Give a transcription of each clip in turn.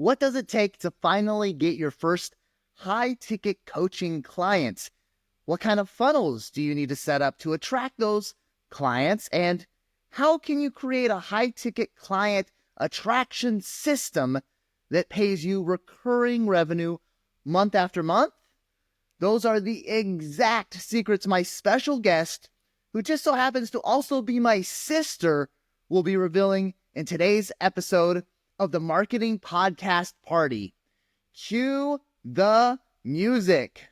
What does it take to finally get your first high-ticket coaching clients? What kind of funnels do you need to set up to attract those clients? And how can you create a high-ticket client attraction system that pays you recurring revenue month after month? Those are the exact secrets my special guest, who just so happens to also be my sister, will be revealing in today's episode of the Marketing Podcast Party. Cue the music.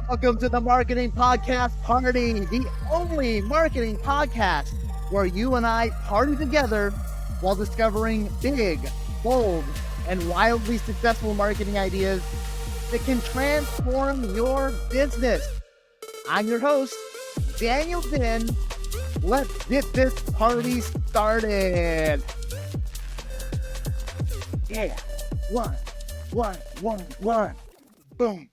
Welcome to the Marketing Podcast Party, the only marketing podcast where you and I party together while discovering big, bold, and wildly successful marketing ideas that can transform your business. I'm your host, Daniel Din. Let's get this party started. Yeah, one. Boom.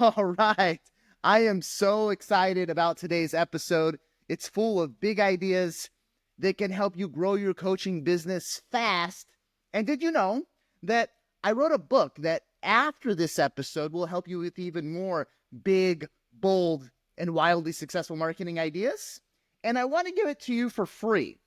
All right. I am so excited about today's episode. It's full of big ideas that can help you grow your coaching business fast. And did you know that I wrote a book that after this episode will help you with even more big, bold, and wildly successful marketing ideas? And I want to give it to you for free.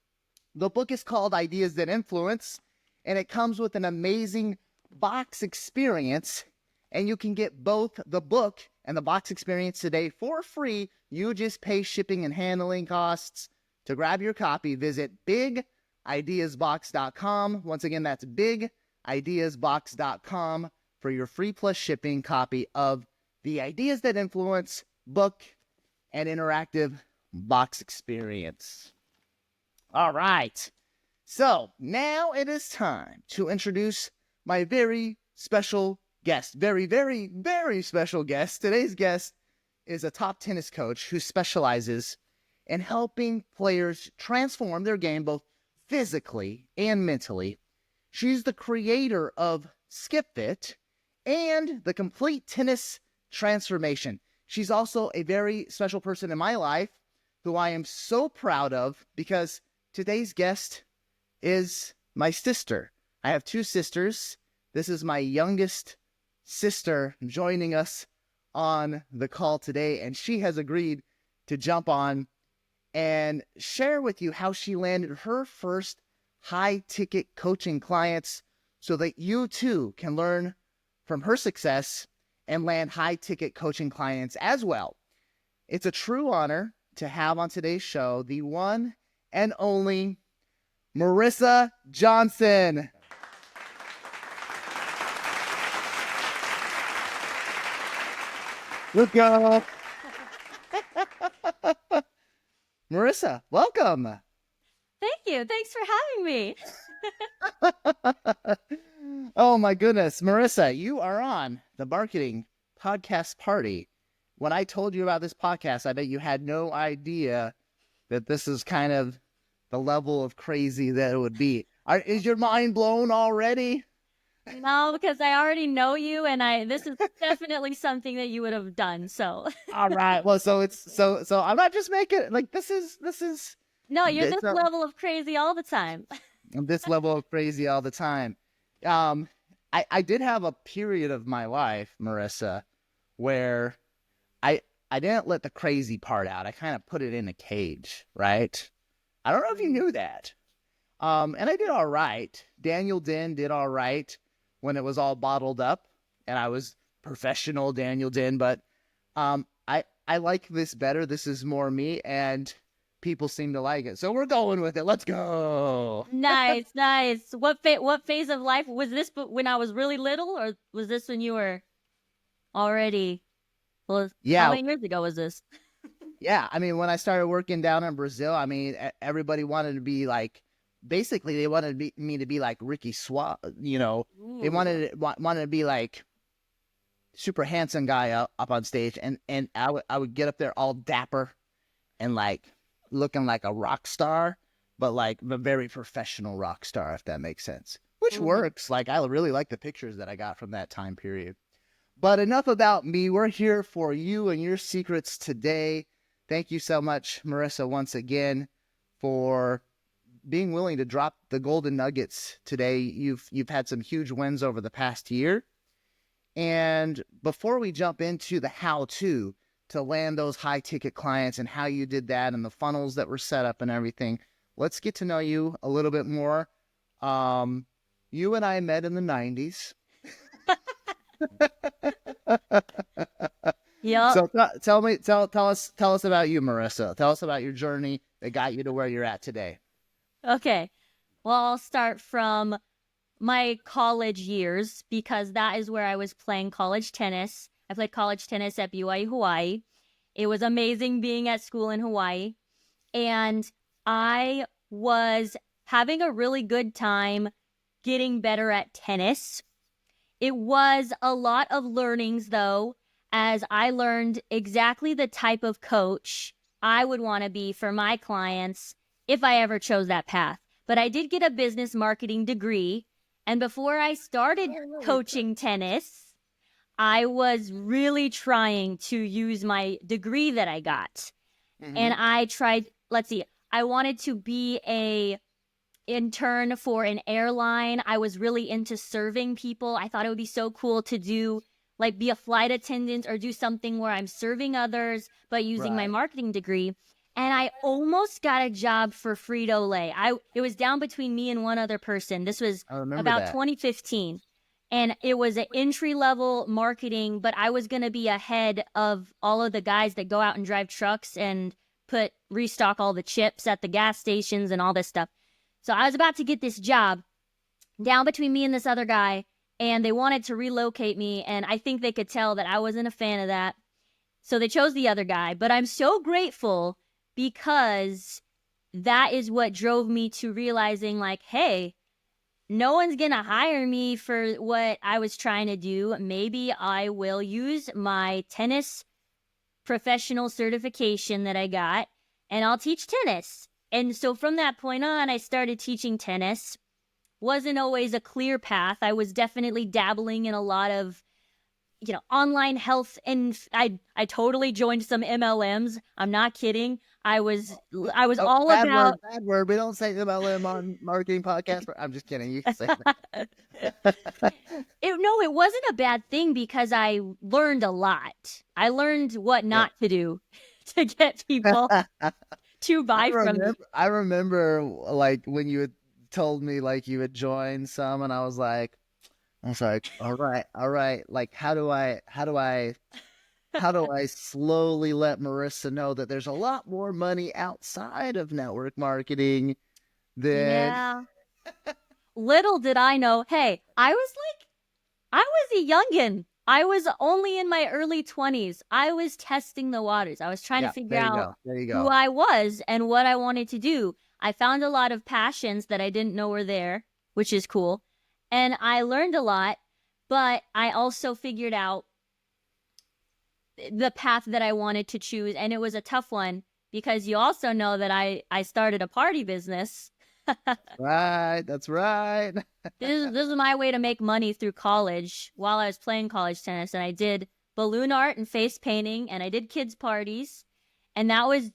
The book is called Ideas That Influence, and it comes with an amazing box experience. And you can get both the book and the box experience today for free. You just pay shipping and handling costs. To grab your copy, visit bigideasbox.com. Once again, that's bigideasbox.com for your free plus shipping copy of the Ideas That Influence book and interactive box experience. All right. So now it is time to introduce my very special guest. Very, very, very special guest. Today's guest is a top tennis coach who specializes in helping players transform their game both physically and mentally. She's the creator of SkipFit and the Complete Tennis Transformation. She's also a very special person in my life who I am so proud of because today's guest is my sister. I have two sisters. This is my youngest sister joining us on the call today, and she has agreed to jump on and share with you how she landed her first high-ticket coaching clients so that you too can learn from her success and land high-ticket coaching clients as well. It's a true honor to have on today's show the one and only Marisa Johnson. Let's go. Marissa, welcome. Thank you. Thanks for having me. Oh my goodness. Marissa, you are on the Marketing Podcast Party. When I told you about this podcast, I bet you had no idea that this is kind of the level of crazy that it would be. Is your mind blown already? No, because I already know you, and this is definitely something that you would have done. So. All right. Well, so I'm not just making like this is. No, you're this level of crazy all the time. This level of crazy all the time. I did have a period of my life, Marissa, where I didn't let the crazy part out. I kind of put it in a cage, right? I don't know if you knew that. And I did all right. Daniel Din did all right when it was all bottled up, and I was professional Daniel Din, but I like this better. This is more me, and people seem to like it. So we're going with it. Let's go. Nice. What phase of life was this? When I was really little, or was this when you were already? Well, yeah. How many years ago was this? Yeah, I mean, when I started working down in Brazil, I mean, everybody wanted to be like, basically, they wanted me to be like Ricky Suave, you know. Ooh. They wanted to be like super handsome guy up on stage, and I would get up there all dapper and like looking like a rock star, but like a very professional rock star, if that makes sense. Which works. Like, I really like the pictures that I got from that time period. But enough about me. We're here for you and your secrets today. Thank you so much, Marissa, once again, for being willing to drop the golden nuggets today. You've had some huge wins over the past year. And before we jump into the how-to land those high-ticket clients and how you did that and the funnels that were set up and everything, let's get to know you a little bit more. You and I met in the 90s. Yeah. So tell us about you, Marissa. Tell us about your journey that got you to where you're at today. Okay. Well, I'll start from my college years because that is where I was playing college tennis. I played college tennis at BYU, Hawaii. It was amazing being at school in Hawaii. And I was having a really good time getting better at tennis. It was a lot of learnings, though, as I learned exactly the type of coach I would want to be for my clients if I ever chose that path. But I did get a business marketing degree. And before I started coaching tennis, I was really trying to use my degree that I got. Mm-hmm. And I tried, I wanted to be a intern for an airline. I was really into serving people. I thought it would be so cool to do, like, be a flight attendant or do something where I'm serving others, but using my marketing degree. And I almost got a job for Frito-Lay. It was down between me and one other person. This was about 2015. And it was an entry-level marketing, but I was going to be ahead of all of the guys that go out and drive trucks and restock all the chips at the gas stations and all this stuff. So I was about to get this job down between me and this other guy, and they wanted to relocate me, and I think they could tell that I wasn't a fan of that. So they chose the other guy. But I'm so grateful because that is what drove me to realizing, like, hey, no one's going to hire me for what I was trying to do. Maybe I will use my tennis professional certification that I got, and I'll teach tennis. And so from that point on, I started teaching tennis. Wasn't always a clear path. I was definitely dabbling in a lot of, online health, and I totally joined some MLMs. I'm not kidding. I was all about bad word. We don't say MLM on marketing podcast. I'm just kidding. You can say that. It wasn't a bad thing because I learned a lot. I learned what not to do to get people to buy from me. I remember, like, when you had told me, like, you had joined some, and I was like, all right. Like, how do I slowly let Marissa know that there's a lot more money outside of network marketing than... Yeah. Little did I know, hey, I was a youngin'. I was only in my early 20s. I was testing the waters. I was trying to figure out who I was and what I wanted to do. I found a lot of passions that I didn't know were there, which is cool. And I learned a lot, but I also figured out the path that I wanted to choose. And it was a tough one because you also know that I started a party business. Right, that's right. This is my way to make money through college while I was playing college tennis. And I did balloon art and face painting, and I did kids' parties. And that was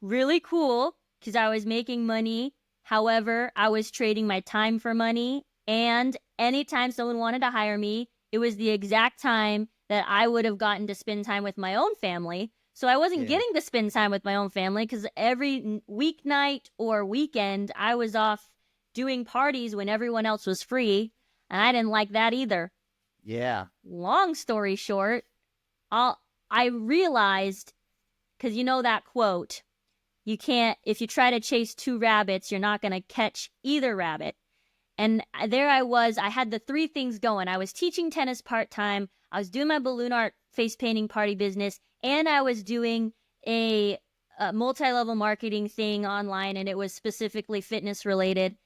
really cool because I was making money. However, I was trading my time for money. And anytime someone wanted to hire me, it was the exact time that I would have gotten to spend time with my own family. So I wasn't getting to spend time with my own family because every weeknight or weekend I was off doing parties when everyone else was free. And I didn't like that either. Yeah. Long story short, I realized, because you know that quote, if you try to chase two rabbits, you're not going to catch either rabbit. And there I was. I had the three things going. I was teaching tennis part-time. I was doing my balloon art face painting party business. And I was doing a multi-level marketing thing online. And it was specifically fitness related.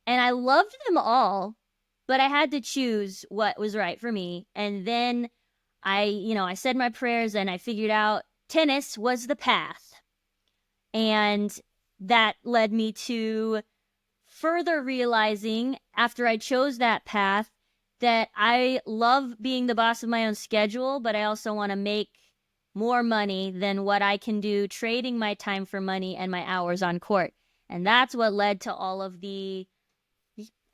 And I loved them all. But I had to choose what was right for me. And then I said my prayers and I figured out tennis was the path. And that led me to further realizing after I chose that path that I love being the boss of my own schedule, but I also want to make more money than what I can do trading my time for money and my hours on court. And that's what led to all of the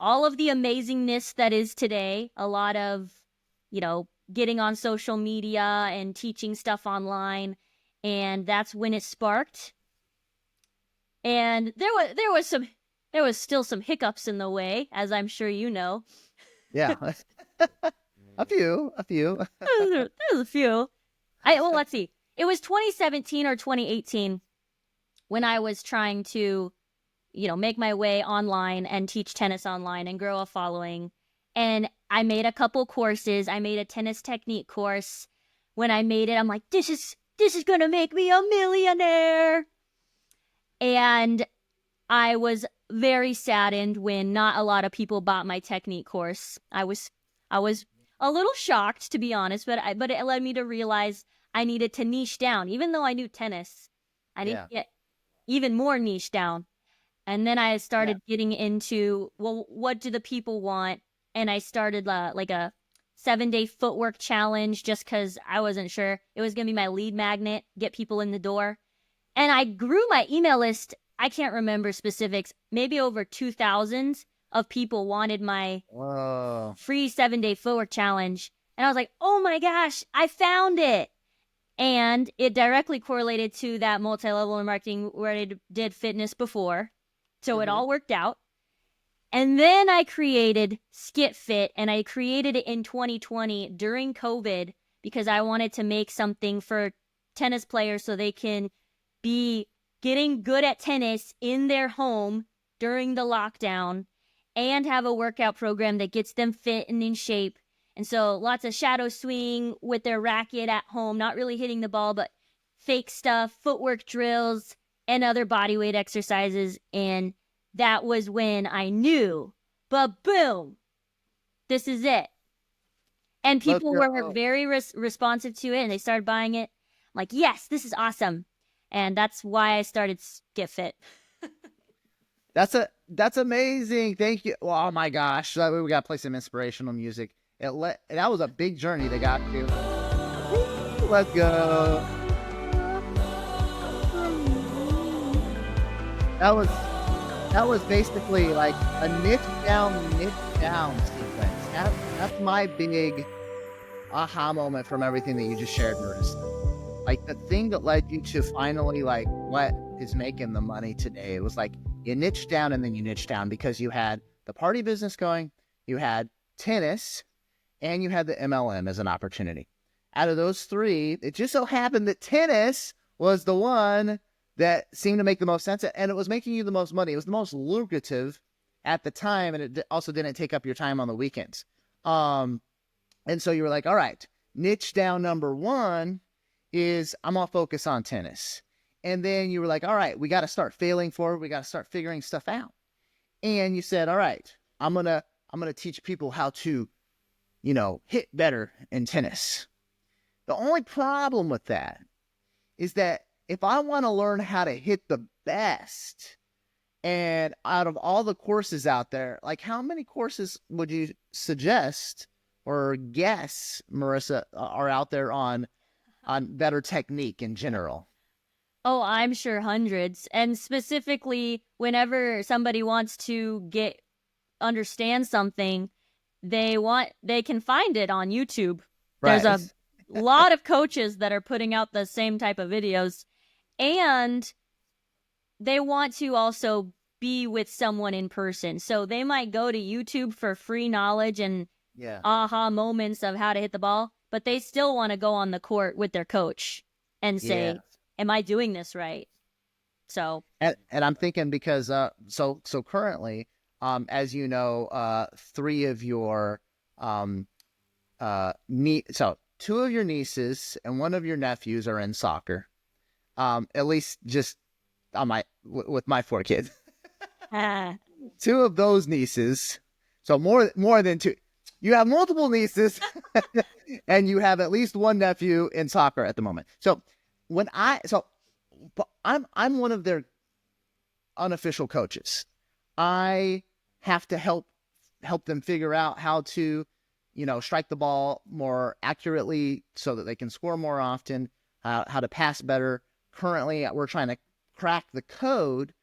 amazingness that is today. A lot of, getting on social media and teaching stuff online. And that's when it sparked. And there was still some hiccups in the way, as I'm sure you know. Yeah. A few. There's a few. Let's see. It was 2017 or 2018 when I was trying to, make my way online and teach tennis online and grow a following. And I made a couple courses. I made a tennis technique course. When I made it, I'm like, this is going to make me a millionaire. And I was very saddened when not a lot of people bought my technique course. I was a little shocked, to be honest, but it led me to realize I needed to niche down. Even though I knew tennis, I needed to get even more niche down. And then I started getting into, well, what do the people want? And I started like a 7-day footwork challenge just because I wasn't sure. It was going to be my lead magnet, get people in the door. And I grew my email list. I can't remember specifics, maybe over 2,000 of people wanted my free 7-day footwork challenge. And I was like, oh my gosh, I found it. And it directly correlated to that multi-level marketing where I did fitness before. So it all worked out. And then I created Skit Fit, and I created it in 2020 during COVID because I wanted to make something for tennis players so they can be getting good at tennis in their home during the lockdown and have a workout program that gets them fit and in shape. And so lots of shadow swing with their racket at home, not really hitting the ball, but fake stuff, footwork drills, and other bodyweight exercises. And that was when I knew, but boom, this is it. And people were very responsive to it, and they started buying it. I'm like, yes, this is awesome. And that's why I started Skit Fit. That's amazing. Thank you. Oh my gosh. That way we got to play some inspirational music. That was a big journey they got to. Let's go. That was basically like a niche down sequence. That's my big aha moment from everything that you just shared, Marissa. Like the thing that led you to finally like what is making the money today. It was like you niche down and then you niche down because you had the party business going, you had tennis, and you had the MLM as an opportunity. Out of those three, it just so happened that tennis was the one that seemed to make the most sense, and it was making you the most money. It was the most lucrative at the time, and it also didn't take up your time on the weekends. And so you were like, all right, niche down number one is I'm going to focus on tennis. And then you were like, all right, we got to start failing forward. We got to start figuring stuff out. And you said, all right, I'm going to teach people how to, hit better in tennis. The only problem with that is that if I want to learn how to hit the best, and out of all the courses out there, like how many courses would you suggest or guess, Marissa, are out there on better technique in general? Oh, I'm sure hundreds. And specifically, whenever somebody wants to understand something, they can find it on YouTube. Right. There's a lot of coaches that are putting out the same type of videos, and they want to also be with someone in person. So they might go to YouTube for free knowledge and aha moments of how to hit the ball, but they still want to go on the court with their coach and say, am I doing this right? So, and I'm thinking because, so currently, as you know, three of your, two of your nieces and one of your nephews are in soccer. At least just on with my 4 kids. 2 of those nieces, so more than 2. You have multiple nieces, and you have at least one nephew in soccer at the moment. So I'm one of their unofficial coaches. I have to help them figure out how to, strike the ball more accurately so that they can score more often, how to pass better. Currently, we're trying to crack the code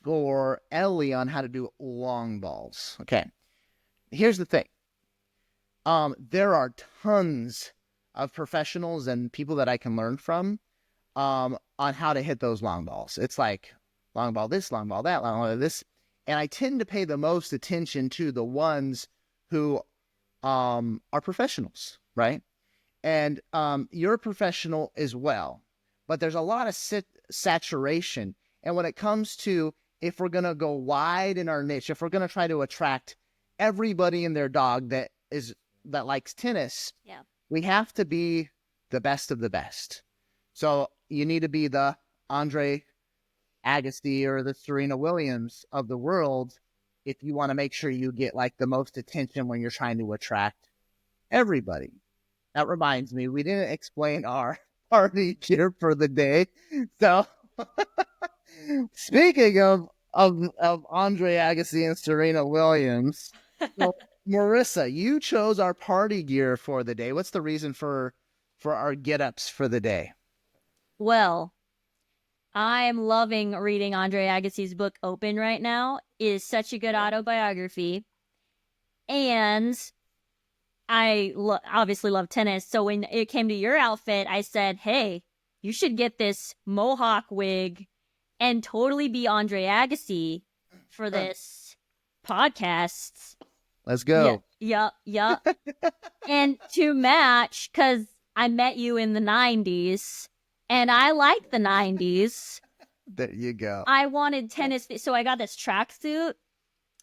or Ellie on how to do long balls. Okay. Here's the thing. There are tons of professionals and people that I can learn from on how to hit those long balls. It's like long ball this, long ball that, long ball this. And I tend to pay the most attention to the ones who are professionals, right? And you're a professional as well. But there's a lot of saturation. And when it comes to if we're going to go wide in our niche, if we're going to try to attract everybody and their dog that likes tennis, Yeah. we have to be the best of the best. So you need to be the Andre Agassi or the Serena Williams of the world if you want to make sure you get like the most attention when you're trying to attract everybody. That reminds me, we didn't explain our party gear for the day. So speaking of Andre Agassi and Serena Williams, so, Marissa, you chose our party gear for the day. What's the reason for our get-ups for the day? Well, I'm loving reading Andre Agassi's book Open right now. It is such a good autobiography. And I obviously love tennis. So when it came to your outfit, I said, hey, you should get this mohawk wig and totally be Andre Agassi for this podcast. Let's go. Yeah. And to match, because I met you in the 90s, and I like the 90s. There you go. I wanted tennis, so I got this tracksuit.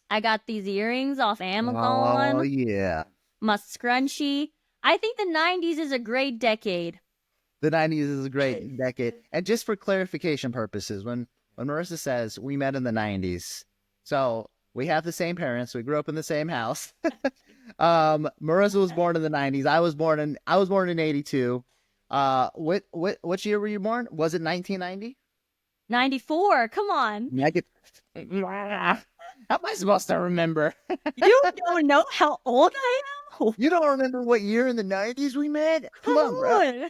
I got these earrings off Amazon. Oh, yeah. My scrunchie. I think the 90s is a great decade. The 90s is a great decade. And just for clarification purposes, when Marissa says we met in the 90s, so we have the same parents. We grew up in the same house. Marissa was born in the 90s. I was born in 82. Which year were you born? Was it 1990? 94. Come on. How am I supposed to remember? You don't know how old I am? You don't remember what year in the 90s we met? Come on, bro.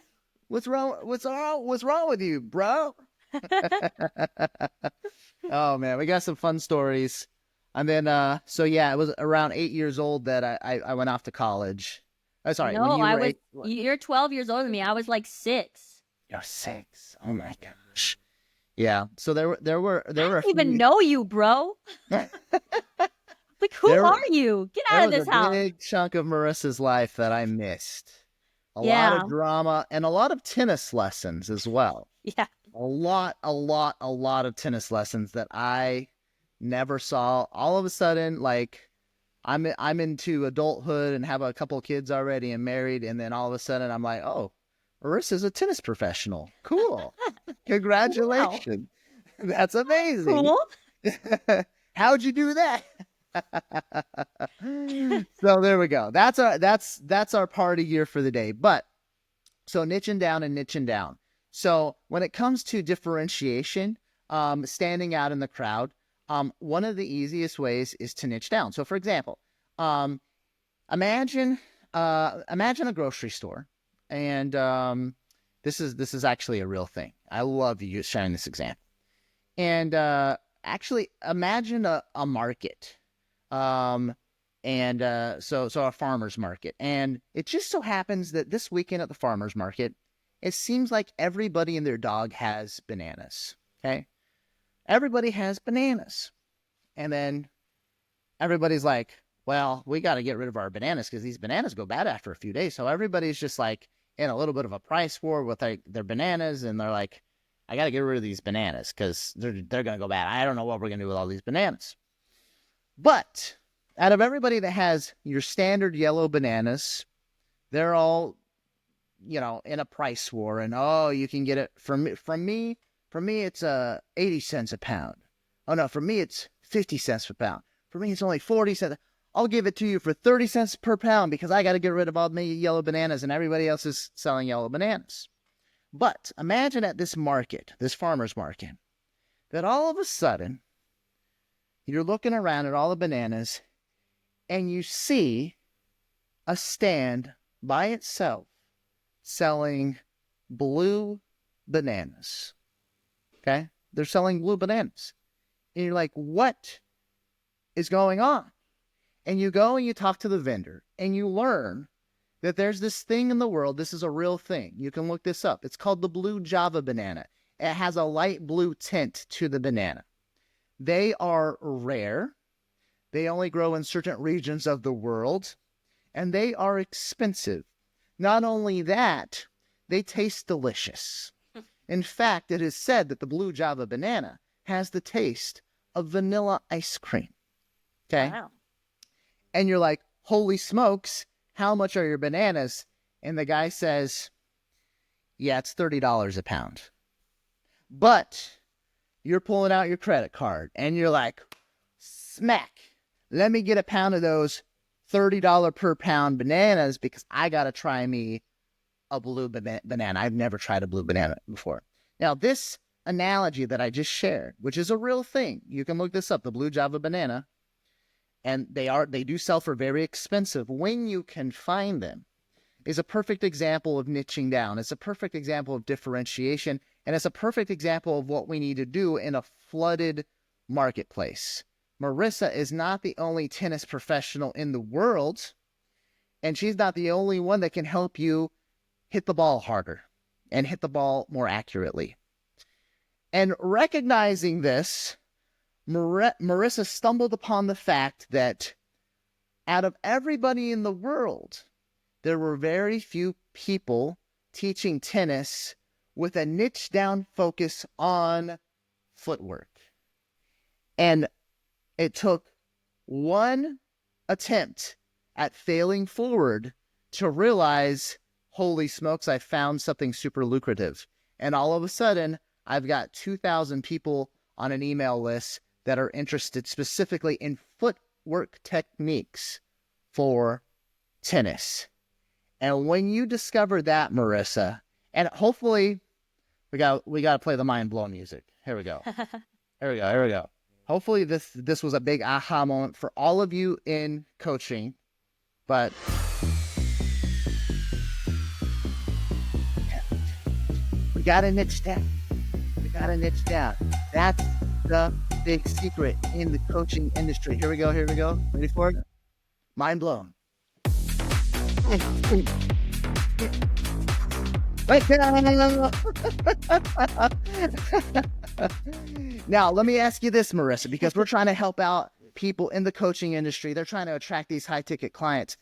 What's wrong with you, bro? Oh man, we got some fun stories. And then so yeah, it was around 8 years old that I went off to college. Oh, sorry. No, you're 12 years older than me. I was like 6. You're 6. Oh my gosh. Yeah. So there were I don't even know you, bro. Like, who are you? Get out of this house. There was a big chunk of Marissa's life that I missed. A lot of drama and a lot of tennis lessons as well. Yeah. A lot of tennis lessons that I never saw. All of a sudden, like I'm into adulthood and have a couple of kids already and married, and then all of a sudden I'm like, oh, Marissa's a tennis professional. Cool. Congratulations. Wow. That's amazing. Cool. How'd you do that? So there we go. That's our party gear for the day. But so niching down. So when it comes to differentiation, standing out in the crowd, one of the easiest ways is to niche down. So for example, imagine a grocery store, and this is actually a real thing. I love you sharing this example. And actually imagine a market. So a farmer's market. And it just so happens that this weekend at the farmer's market, it seems like everybody and their dog has bananas. Okay. Everybody has bananas. And then everybody's like, well, we got to get rid of our bananas because these bananas go bad after a few days. So everybody's just like in a little bit of a price war with their bananas. And they're like, I got to get rid of these bananas because they're going to go bad. I don't know what we're going to do with all these bananas. But out of everybody that has your standard yellow bananas, they're all, in a price war. And, you can get it from me, it's 80 cents a pound. Oh, no, for me, it's 50 cents per pound. For me, it's only 40 cents. I'll give it to you for 30 cents per pound because I got to get rid of all my yellow bananas and everybody else is selling yellow bananas. But imagine at this market, this farmer's market, that all of a sudden, you're looking around at all the bananas and you see a stand by itself selling blue bananas. Okay? They're selling blue bananas. And you're like, what is going on? And you go and you talk to the vendor and you learn that there's this thing in the world. This is a real thing. You can look this up. It's called the blue Java banana. It has a light blue tint to the banana. They are rare. They only grow in certain regions of the world, and they are expensive. Not only that, they taste delicious. In fact, it is said that the blue Java banana has the taste of vanilla ice cream. Okay? Wow. And you're like, holy smokes, how much are your bananas? And the guy says, yeah, it's $30 a pound. But you're pulling out your credit card and you're like, smack, let me get a pound of those $30 per pound bananas because I got to try me a blue banana. I've never tried a blue banana before. Now, this analogy that I just shared, which is a real thing, you can look this up, the blue Java banana, and they do sell for very expensive when you can find them, is a perfect example of niching down. It's a perfect example of differentiation, and it's a perfect example of what we need to do in a flooded marketplace. Marissa is not the only tennis professional in the world, and she's not the only one that can help you hit the ball harder and hit the ball more accurately. And recognizing this, Marissa stumbled upon the fact that out of everybody in the world, there were very few people teaching tennis with a niche down focus on footwork. And it took one attempt at failing forward to realize, holy smokes, I found something super lucrative. And all of a sudden, I've got 2,000 people on an email list that are interested specifically in footwork techniques for tennis. And when you discover that, Marissa, and hopefully we got to play the mind blown music. Here we go. Here we go. Hopefully this was a big aha moment for all of you in coaching, but we got to niche down. That's the big secret in the coaching industry. Here we go. Ready for it? Mind blown. Wait, Now, let me ask you this, Marissa, because we're trying to help out people in the coaching industry. They're trying to attract these high-ticket clients.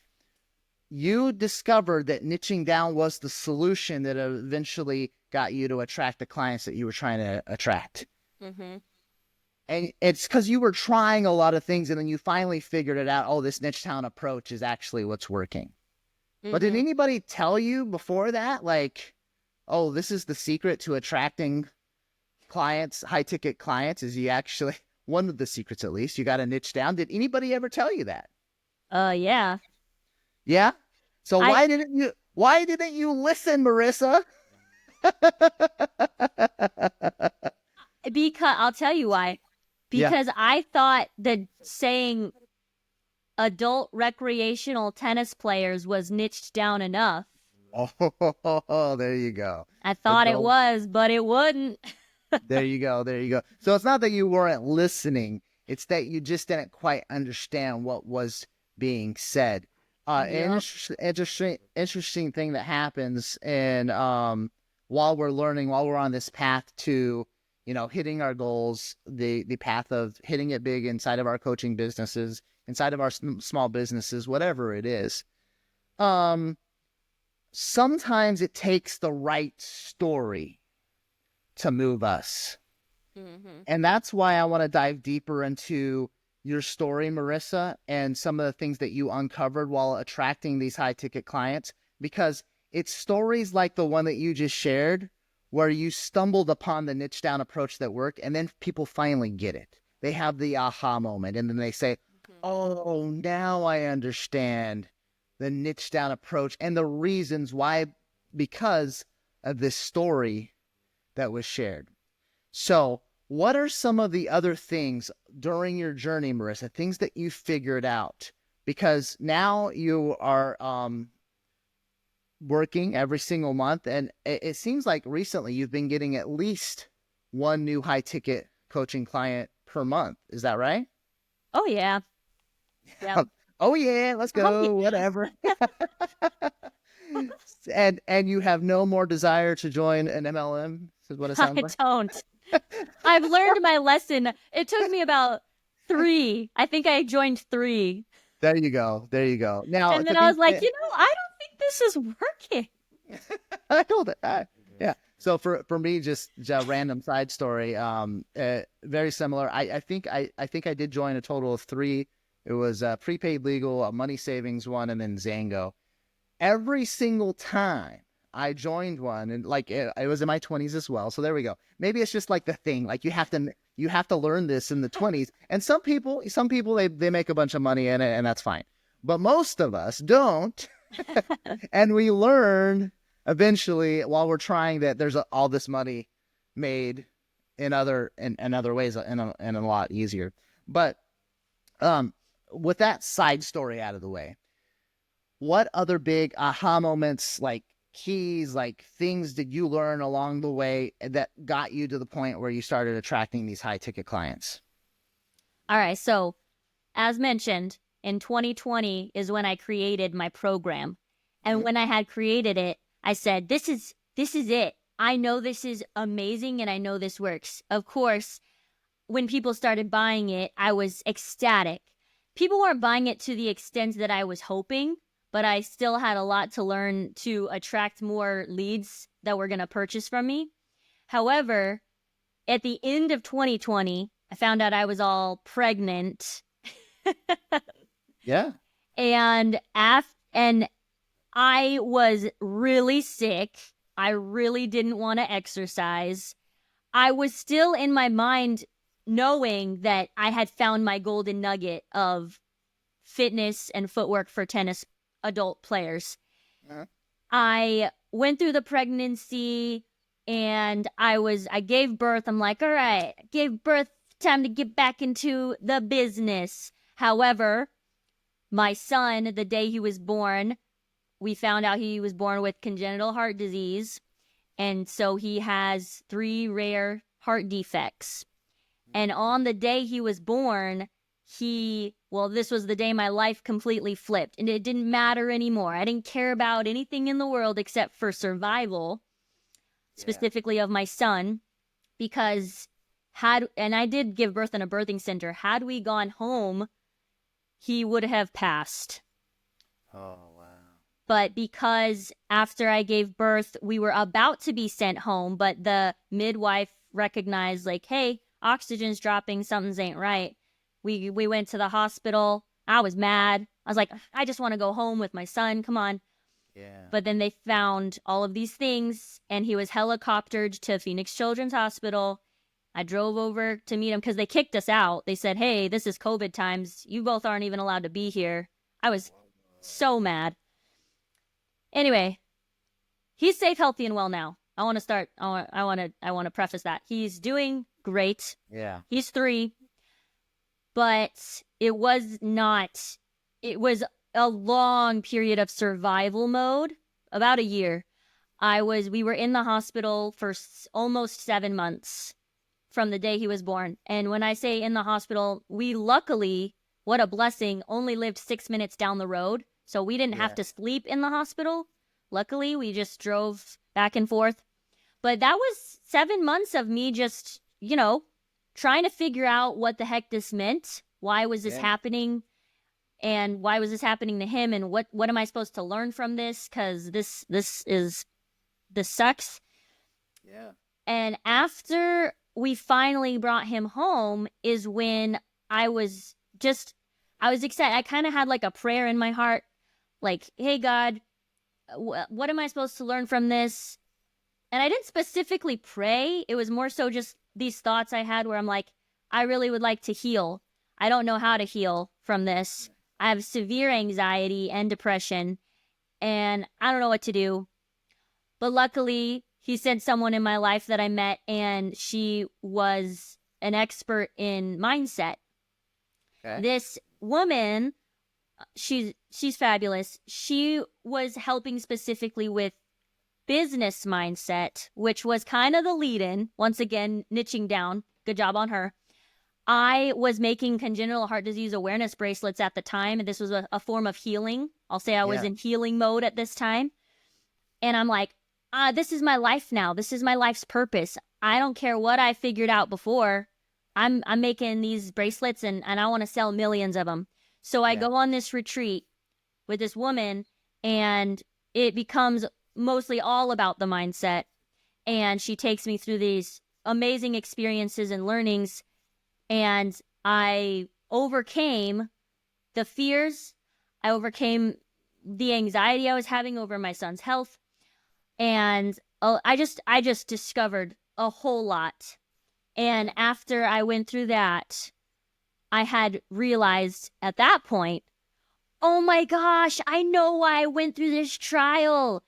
You discovered that niching down was the solution that eventually got you to attract the clients that you were trying to attract. Mm-hmm. And it's because you were trying a lot of things, and then you finally figured it out. Oh, this niche down approach is actually what's working. Mm-hmm. But did anybody tell you before that, like, oh, this is the secret to attracting clients, high-ticket clients, is you actually, one of the secrets at least, you got to niche down. Did anybody ever tell you that? Yeah. Yeah? So why didn't you listen, Marissa? Because I'll tell you why. Because I thought that saying adult recreational tennis players was niched down enough. Oh, there you go. I thought it was, but it wouldn't. There you go. So it's not that you weren't listening. It's that you just didn't quite understand what was being said. An interesting thing that happens, and while we're on this path to, hitting our goals, the path of hitting it big inside of our coaching businesses, inside of our small businesses, whatever it is, sometimes it takes the right story to move us. Mm-hmm. And that's why I want to dive deeper into your story, Marissa, and some of the things that you uncovered while attracting these high-ticket clients, because it's stories like the one that you just shared where you stumbled upon the niche down approach that worked, and then people finally get it. They have the aha moment, and then they say, oh, now I understand the niche down approach and the reasons why, because of this story that was shared. So what are some of the other things during your journey, Marissa, things that you figured out? Because now you are working every single month, and it seems like recently you've been getting at least one new high-ticket coaching client per month. Is that right? Oh yeah. Yeah. Oh yeah, let's go. Oh, yeah. Whatever. And you have no more desire to join an MLM, is what it sounds I like. don't. I've learned my lesson. It took me about 3. I think I joined 3. There you go. There you go. Now, And to then I be was like, I don't think this is working. I know that. Yeah. So for me, just a random side story. Very similar. I think I did join a total of 3. It was prepaid legal, a money savings one, and then Zango. Every single time I joined one, and like it was in my 20s as well. So there we go. Maybe it's just like the thing. Like you have to learn this in the 20s. And some people they make a bunch of money in it, and that's fine. But most of us don't. And we learn eventually while we're trying that there's all this money made in other ways and a lot easier. But with that side story out of the way, what other big aha moments, like keys, like things did you learn along the way that got you to the point where you started attracting these high ticket clients? All right. So, as mentioned, in 2020 is when I created my program. And when I had created it, I said, this is it. I know this is amazing and I know this works. Of course, when people started buying it, I was ecstatic. People weren't buying it to the extent that I was hoping, but I still had a lot to learn to attract more leads that were going to purchase from me. However, at the end of 2020, I found out I was all pregnant. Yeah. And I was really sick. I really didn't want to exercise. I was still in my mind knowing that I had found my golden nugget of fitness and footwork for tennis adult players. Uh-huh. I went through the pregnancy and I gave birth. I'm like, all right, gave birth, time to get back into the business. However, my son, the day he was born, we found out he was born with congenital heart disease. And so he has 3 rare heart defects. And on the day he was born, this was the day my life completely flipped. And it didn't matter anymore. I didn't care about anything in the world except for survival, specifically of my son, because and I did give birth in a birthing center. Had we gone home, he would have passed. Oh, wow. But because after I gave birth, we were about to be sent home, but the midwife recognized, like, hey, oxygen's dropping, something's ain't right. We went to the hospital. I was mad. I was like, I just want to go home with my son. Come on. Yeah. But then they found all of these things, and he was helicoptered to Phoenix Children's Hospital. I drove over to meet him because they kicked us out. They said, hey, this is COVID times. You both aren't even allowed to be here. I was so mad. Anyway, he's safe, healthy, and well now. I want to preface that. He's doing great. Yeah. He's 3. But it was a long period of survival mode, about a year. We were in the hospital for almost 7 months from the day he was born. And when I say in the hospital, we luckily, what a blessing, only lived 6 minutes down the road. So we didn't have to sleep in the hospital. Luckily, we just drove back and forth. But that was 7 months of me just, trying to figure out what the heck this meant. Why was this happening? And why was this happening to him? And what am I supposed to learn from this? Because this sucks. Yeah. And after we finally brought him home is when I was excited. I kind of had like a prayer in my heart, like, hey, God, what am I supposed to learn from this? And I didn't specifically pray. It was more so just these thoughts I had where I'm like, I really would like to heal. I don't know how to heal from this. I have severe anxiety and depression, and I don't know what to do. But luckily, he sent someone in my life that I met, and she was an expert in mindset. Okay. This woman, she's fabulous. She was helping specifically with business mindset, which was kind of the lead-in. Once again, niching down. Good job on her. I was making congenital heart disease awareness bracelets at the time, and this was a form of healing. I'll say I was Yeah. in healing mode at this time. And I'm like, this is my life now. This is my life's purpose. I don't care what I figured out before. I'm making these bracelets and I want to sell millions of them. So I Yeah. go on this retreat with this woman, and it becomes mostly all about the mindset. And she takes me through these amazing experiences and learnings, and I overcame the fears. I overcame the anxiety I was having over my son's health, and I just discovered a whole lot. And after I went through that, I had realized at that point, oh my gosh, I know why I went through this trial.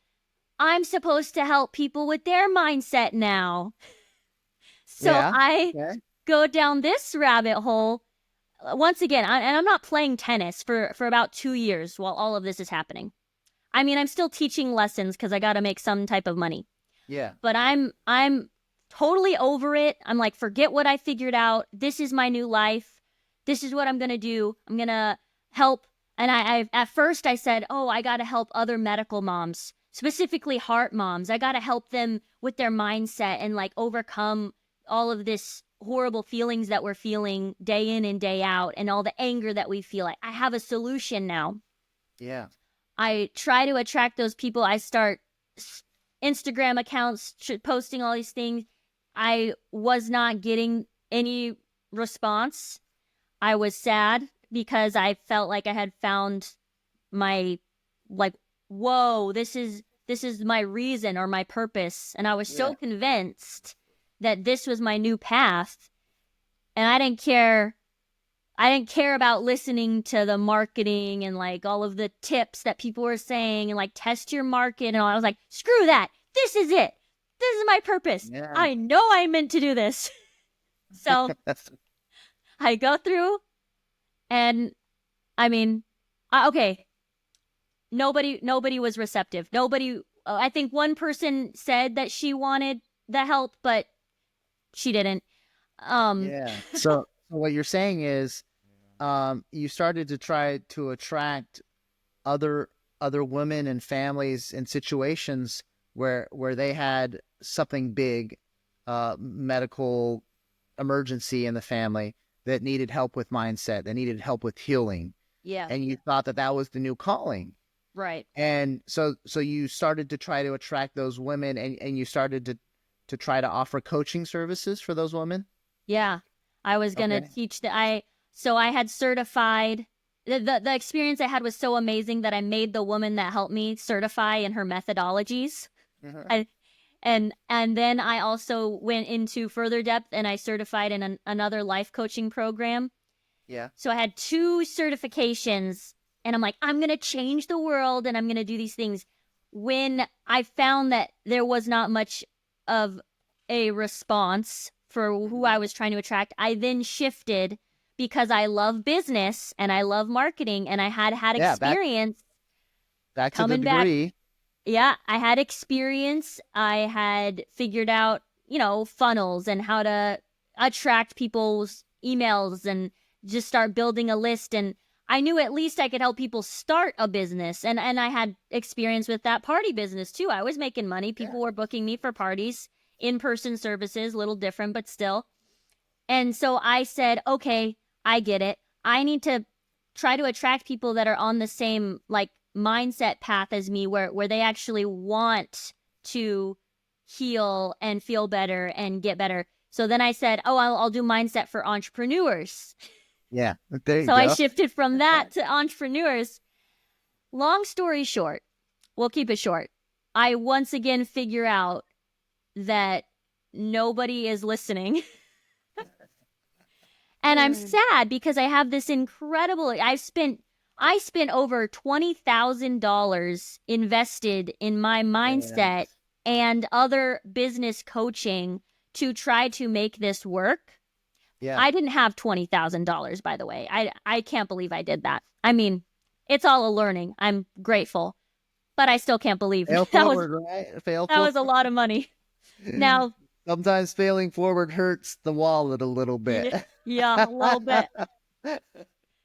I'm supposed to help people with their mindset now. So Yeah. I Okay. go down this rabbit hole once again, and I'm not playing tennis for about 2 years while all of this is happening. I mean, I'm still teaching lessons because I got to make some type of money. Yeah. But I'm totally over it. I'm like, forget what I figured out. This is my new life. This is what I'm gonna do. I'm gonna help. And I at first I said, oh, I gotta help other medical moms, specifically heart moms. I gotta help them with their mindset and like overcome all of this horrible feelings that we're feeling day in and day out, and all the anger that we feel. I have a solution now. Yeah. I try to attract those people. I start Instagram accounts posting all these things. I was not getting any response. I was sad because I felt like I had found my, like, whoa, this is my reason or my purpose. And I was so Yeah. convinced that this was my new path. And I didn't care. I didn't care about listening to the marketing and like all of the tips that people were saying and like test your market and all. I was like, screw that. This is it. This is my purpose. Yeah. I know I'm meant to do this. So I go through, and I mean, okay, nobody was receptive. Nobody, I think one person said that she wanted the help, but she didn't. Yeah. So what you're saying is, you started to try to attract other women and families in situations where they had something big, medical emergency in the family that needed help with mindset, that needed help with healing, Yeah, and you thought that that was the new calling. right. And so you started to try to attract those women, and you started to try to offer coaching services for those women. Yeah, I was gonna Okay. teach so I had certified. The experience I had was so amazing that I made the woman that helped me certify in her methodologies. Mhm. I, and then I also went into further depth and I certified in another life coaching program. Yeah. So I had 2 certifications, and I'm like, I'm gonna change the world and I'm gonna do these things. When I found that there was not much of a response for who I was trying to attract, I then shifted because I love business and I love marketing, and I had Yeah. experience Back to the coming back. degree. Yeah, I had experience. I had figured out, funnels and how to attract people's emails and just start building a list. And I knew at least I could help people start a business. And I had experience with that party business too. I was making money. People were booking me for parties, in-person services, little different, but still. And so I said, okay, I get it. I need to try to attract people that are on the same like mindset path as me, where they actually want to heal and feel better and get better. So then I said, oh, I'll do mindset for entrepreneurs. Yeah. There you So I go. shifted from that to entrepreneurs. Long story short, we'll keep it short. I once again figure out that nobody is listening. And I'm sad because I have this incredible, I spent over $20,000 invested in my mindset Yeah. and other business coaching to try to make this work. Yeah. I didn't have $20,000, by the way. I can't believe I did that. I mean, it's all a learning. I'm grateful, but I still can't believe Fail that was forward, right? Fail that was forward. a lot of money. Now, Sometimes failing forward hurts the wallet a little bit. Yeah, a little bit.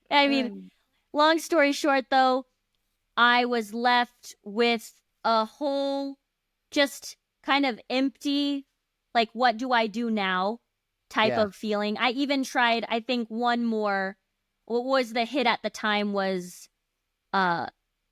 I mean, long story short, though, I was left with a whole just kind of empty, like, what do I do now type Yeah. of feeling. I even tried, I think, one more. What was the hit at the time was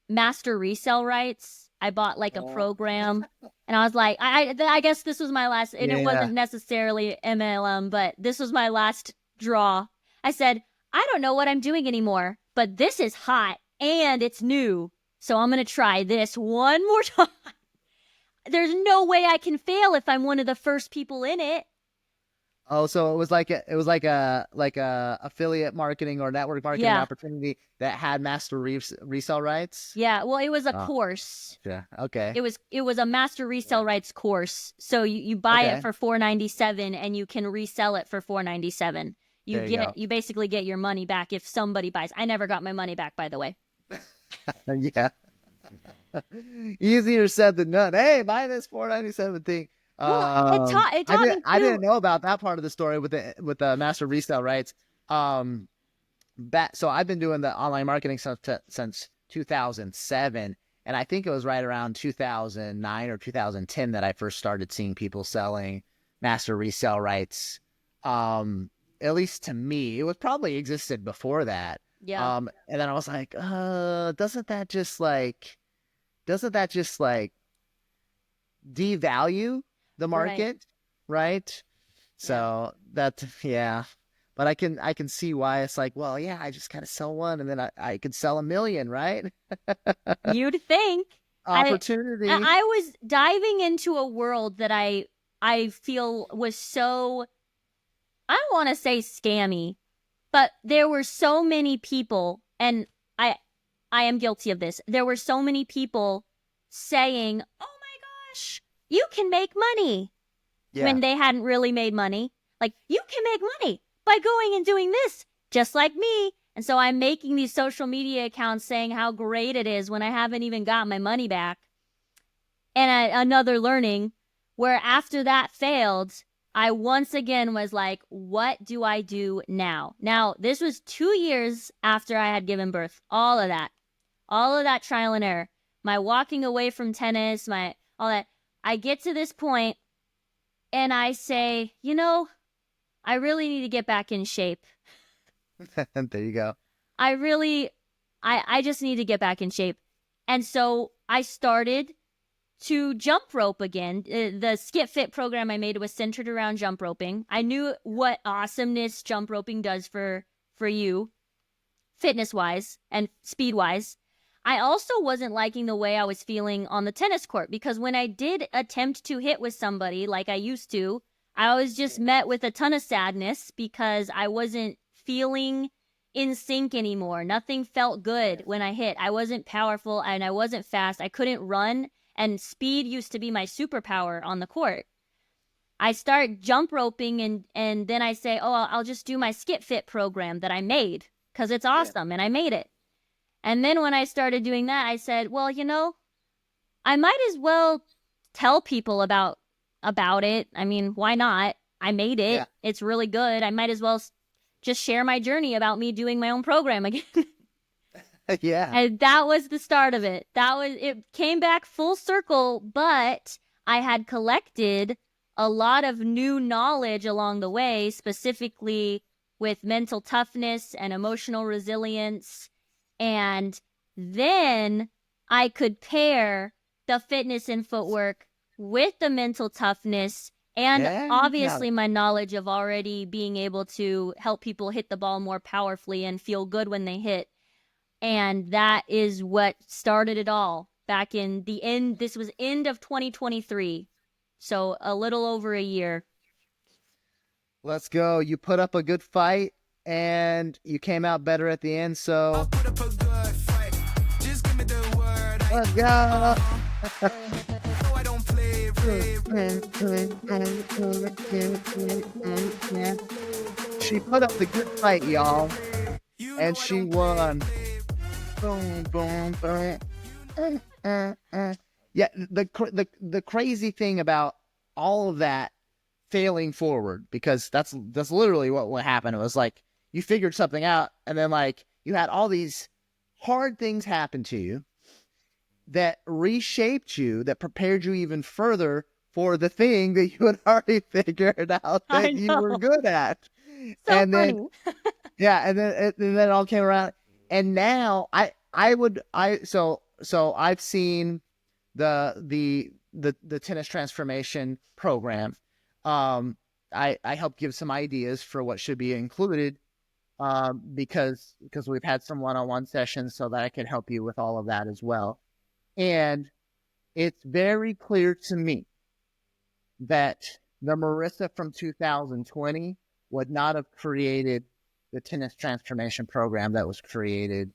master resale rights. I bought like a program and I was like, I guess this was my last, and it Yeah. wasn't necessarily MLM, but this was my last draw. I said, I don't know what I'm doing anymore, but this is hot and it's new. So I'm going to try this one more time. There's no way I can fail if I'm one of the first people in it. Oh, so it was like a affiliate marketing or network marketing opportunity that had master resale rights. Yeah, well, it was a course. Yeah. Okay. It was a master resale rights course. So you buy it for $497 and you can resell it for $497. You basically get your money back if somebody buys. I never got my money back, by the way. Yeah. Easier said than done. Hey, buy this $497 thing. Well, it taught me I didn't know about that part of the story with the master resale rights. So I've been doing the online marketing since 2007, and I think it was right around 2009 or 2010 that I first started seeing people selling master resale rights. At least to me, it was probably existed before that. Yeah. And then I was like, doesn't that just devalue the market, right? So yeah. But I can see why it's like, well, yeah, I just gotta sell one and then I could sell 1,000,000, right? You'd think. Opportunity. I was diving into a world that I feel was so, I don't want to say scammy, but there were so many people, and I am guilty of this. There were so many people saying, oh my gosh, you can make money, when they hadn't really made money. Like, you can make money by going and doing this, just like me. And so I'm making these social media accounts saying how great it is when I haven't even got my money back. And another learning where after that failed, I once again was like, what do I do now? Now, this was 2 years after I had given birth. All of that trial and error, my walking away from tennis, all that. I get to this point and I say, I really need to get back in shape. There you go. I just need to get back in shape. And so I started to jump rope again. The Skip Fit program I made was centered around jump roping. I knew what awesomeness jump roping does for you, fitness-wise and speed-wise. I also wasn't liking the way I was feeling on the tennis court, because when I did attempt to hit with somebody like I used to, I was just met with a ton of sadness because I wasn't feeling in sync anymore. Nothing felt good when I hit. I wasn't powerful and I wasn't fast. I couldn't run, and speed used to be my superpower on the court. I start jump roping and then I say, oh, I'll just do my Skip Fit program that I made because it's awesome, and I made it. And then when I started doing that, I said, well, I might as well tell people about it. I mean, why not? I made it. Yeah. It's really good. I might as well just share my journey about me doing my own program again. Yeah. And that was the start of it. It came back full circle, but I had collected a lot of new knowledge along the way, specifically with mental toughness and emotional resilience. And then I could pair the fitness and footwork with the mental toughness and obviously my knowledge of already being able to help people hit the ball more powerfully and feel good when they hit. And that is what started it all back in the end. This was end of 2023. So a little over a year. Let's go. You put up a good fight and you came out better at the end. So let's go. She put up the good fight, y'all, and she won. Boom, boom, boom. Yeah, the crazy thing about all of that failing forward, because that's literally what happened. It was like you figured something out, and then like you had all these hard things happen to you that reshaped you, that prepared you even further for the thing that you had already figured out I that you were know. good at. So And then funny. yeah, and then it all came around. And now so I've seen the tennis transformation program. I help give some ideas for what should be included, because we've had some one-on-one sessions, so that I can help you with all of that as well. And it's very clear to me that the Marissa from 2020 would not have created the tennis transformation program that was created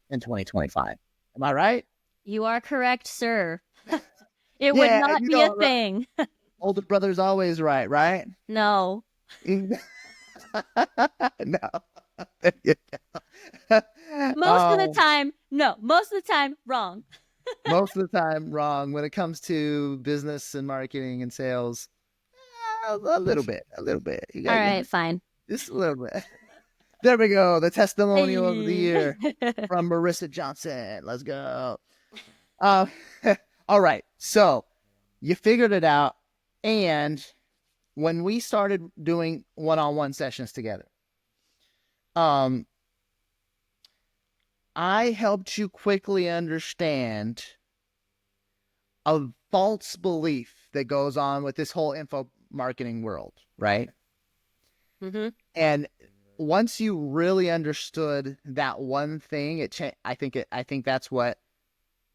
in 2025. Am I right? You are correct, sir. It would Yeah, not you be a know, thing. older brother's always right, right? No. No. Most of the time, no. Most of the time, wrong. Most of the time, wrong. When it comes to business and marketing and sales, a little bit. You All got right, fine. just a little bit. There we go. The testimonial of the Hey. year from Marisa Johnson. Let's go. Uh, all right. So you figured it out. And when we started doing one-on-one sessions together, I helped you quickly understand a false belief that goes on with this whole info marketing world, right? Mm-hmm. And once you really understood that one thing, I think that's what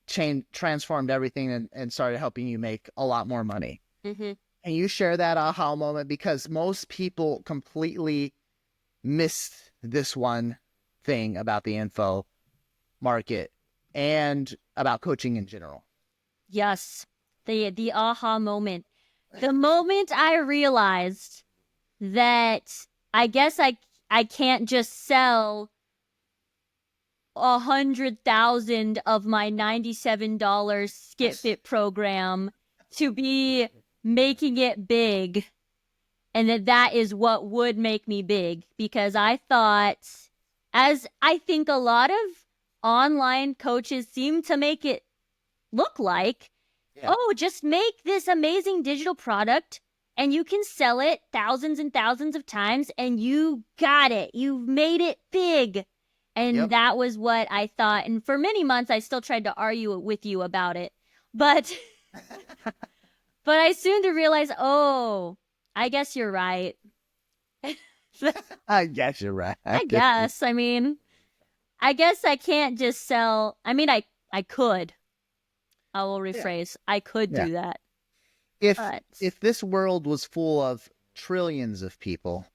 transformed everything, and started helping you make a lot more money. Mm-hmm. And you share that aha moment, because most people completely miss this one thing about the info market and about coaching in general. Yes. The aha moment. The moment I realized that I guess I can't just sell 100,000 of my $97 Skip Fit program to be making it big, and that is what would make me big, because I thought, as I think a lot of online coaches seem to make it look like, Yeah. oh, just make this amazing digital product and you can sell it thousands and thousands of times and you got it. You've made it big. And Yep. that was what I thought. And for many months, I still tried to argue with you about it. But but I soon to realize, oh, I guess you're right. I guess you're right. I guess. I mean, I guess I can't just sell. I mean, I could. I will rephrase. I could Yeah. do that. But If this world was full of trillions of people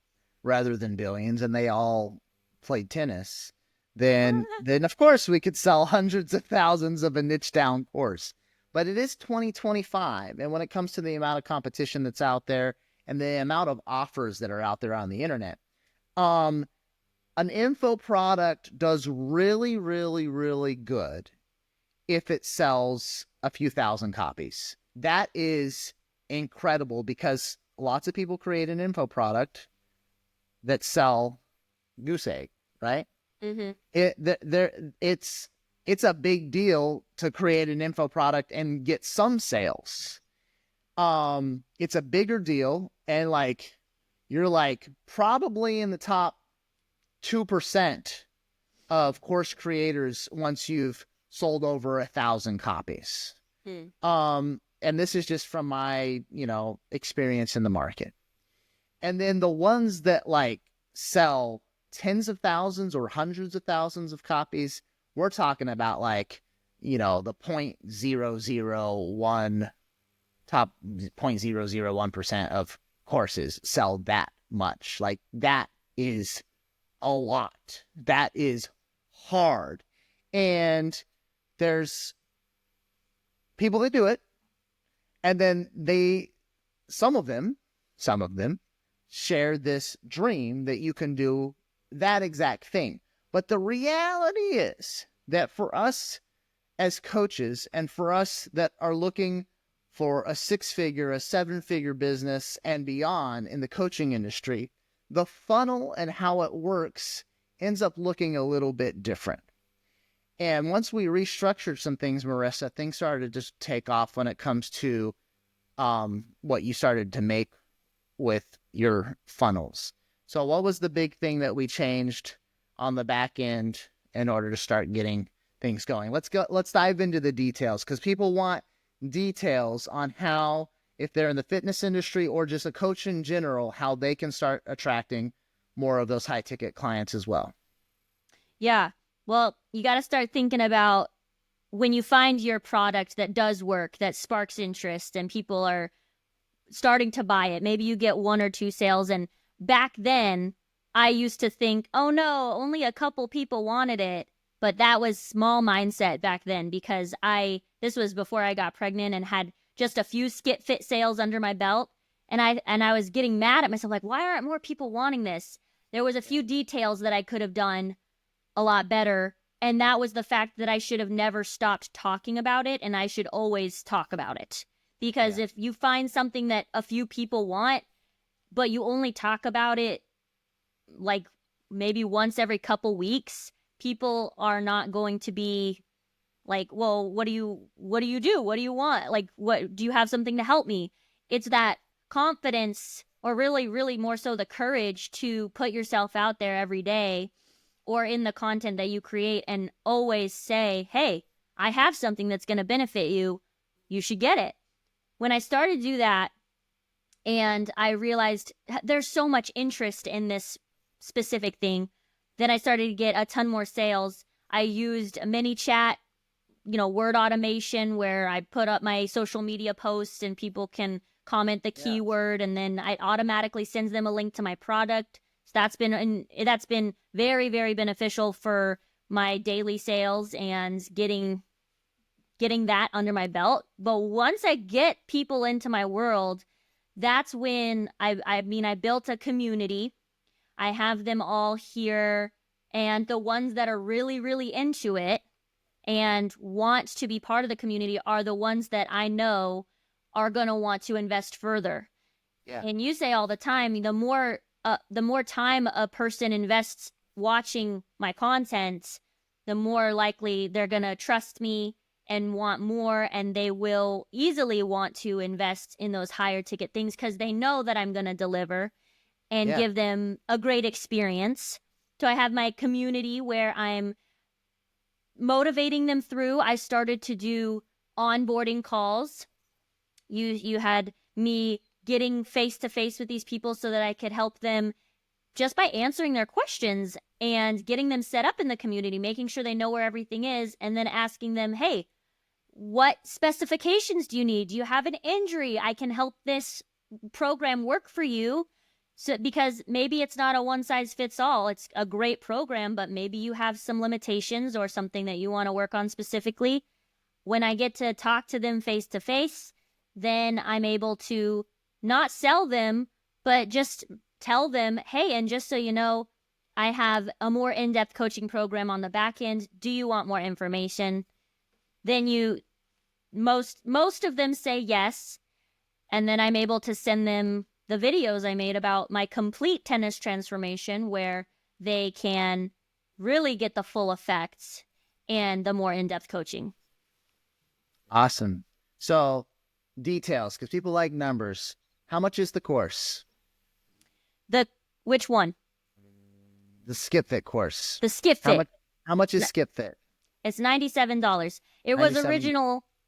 rather than billions, and they all played tennis, then of course we could sell hundreds of thousands of a niche down course. But it is 2025, and when it comes to the amount of competition that's out there and the amount of offers that are out there on the internet, an info product does really, really, really good if it sells a few thousand copies. That is incredible, because lots of people create an info product that sell goose egg, right? mm-hmm. It's a big deal to create an info product and get some sales. It's a bigger deal, and like you're like probably in the top 2% of course creators once you've sold over 1,000 copies. And this is just from my, experience in the market. And then the ones that like sell tens of thousands or hundreds of thousands of copies, we're talking about like, the 0.001 top 0.001% of courses sell that much. Like that is a lot. That is hard. And there's people that do it, and then some of them share this dream that you can do that exact thing. But the reality is that for us as coaches, and for us that are looking for a 6-figure, a 7-figure business and beyond in the coaching industry, the funnel and how it works ends up looking a little bit different. And once we restructured some things, Marissa, things started to just take off when it comes to what you started to make with your funnels. So what was the big thing that we changed on the back end in order to start getting things going? Let's dive into the details, because people want details on how, if they're in the fitness industry or just a coach in general, how they can start attracting more of those high ticket clients as well. Yeah. Well, you got to start thinking about when you find your product that does work, that sparks interest, and people are starting to buy it. Maybe you get 1 or 2 sales. And back then, I used to think, oh no, only a couple people wanted it. But that was small mindset back then, because this was before I got pregnant and had just a few Skip Fit sales under my belt. And I was getting mad at myself, like, why aren't more people wanting this? There was a few details that I could have done a lot better. And that was the fact that I should have never stopped talking about it, and I should always talk about it. Because if you find something that a few people want, but you only talk about it like maybe once every couple weeks, people are not going to be like, well, what do you do? What do you want? Like, what do you have something to help me? It's that confidence, or really, really more so the courage to put yourself out there every day or in the content that you create and always say, hey, I have something that's going to benefit you. You should get it. When I started to do that, and I realized there's so much interest in this specific thing, then I started to get a ton more sales. I used a mini chat, word automation, where I put up my social media posts and people can comment the keyword, and then it automatically sends them a link to my product. So that's been very, very beneficial for my daily sales and getting that under my belt. But once I get people into my world, that's when I built a community. I have them all here, and the ones that are really, really into it and want to be part of the community are the ones that I know are going to want to invest further. Yeah. And you say all the time, the more time a person invests watching my content, the more likely they're going to trust me and want more, and they will easily want to invest in those higher ticket things because they know that I'm going to deliver and give them a great experience. So I have my community where I'm motivating them through. I started to do onboarding calls. You had me getting face-to-face with these people so that I could help them just by answering their questions and getting them set up in the community, making sure they know where everything is, and then asking them, hey, what specifications do you need? Do you have an injury? I can help this program work for you. So, because maybe it's not a one-size-fits-all. It's a great program, but maybe you have some limitations or something that you want to work on specifically. When I get to talk to them face-to-face, then I'm able to not sell them, but just tell them, hey, and just so you know, I have a more in-depth coaching program on the back end. Do you want more information? Then most of them say yes, and then I'm able to send them the videos I made about my complete tennis transformation, where they can really get the full effects and the more in-depth coaching. Awesome. So details, because people like numbers. How much is the course? Which one? The Skip Fit course. The Skip Fit. How much is Skip Fit? It's $97. It was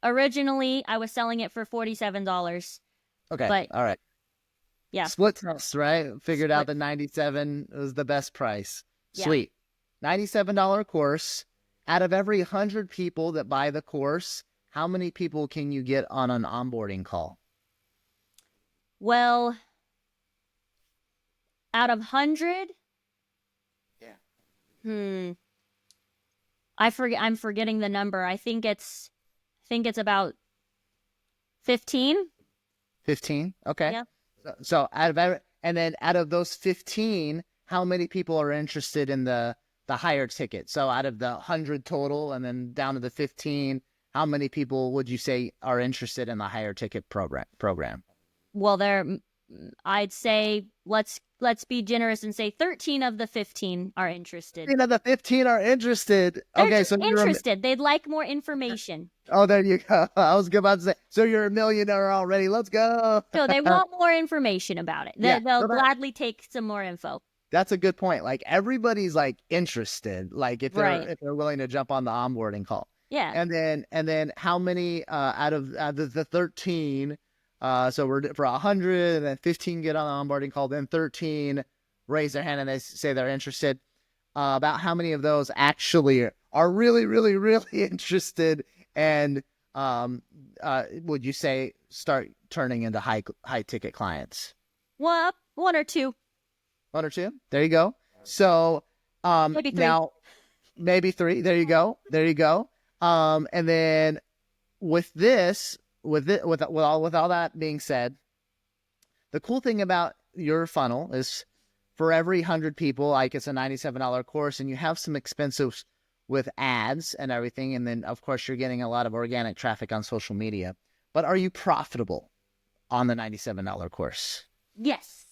originally I was selling it for $47. Okay. But all right. Yeah. Split test, right? Figured out that 97 was the best price. Sweet. $97 course. Out of every 100 people that buy the course, how many people can you get on an onboarding call? Well, out of 100? Yeah. I'm forgetting the number. I think it's about 15. 15? Okay. Yeah. So out of those 15, how many people are interested in the higher ticket? So out of the 100 total and then down to the 15, how many people would you say are interested in the higher ticket program? Well, I'd say let's be generous and say 13 of the 15 are interested. 13 of the 15 are interested. They're Okay, just so interested. They'd like more information. oh, there you go. I was about to say, so you're a millionaire already. Let's go. So they want more information about it. Yeah, They'll so gladly take some more info. that's a good point. Like everybody's like interested, like if Right. they're willing to jump on the onboarding call. Yeah. And then how many out of the 13? So we're for 100, and then 15 get on the onboarding call. Then 13 raise their hand and they say they're interested. About how many of those actually are really, really, really interested, and would you say start turning into high ticket clients? Well, one or two. One or two. There you go. So Maybe three. now maybe three. There you go. There you go. And then with this, with all that being said, the cool thing about your funnel is for every 100 people, like it's a $97 course, and you have some expenses with ads and everything. And then of course you're getting a lot of organic traffic on social media, but are you profitable on the $97 course? Yes.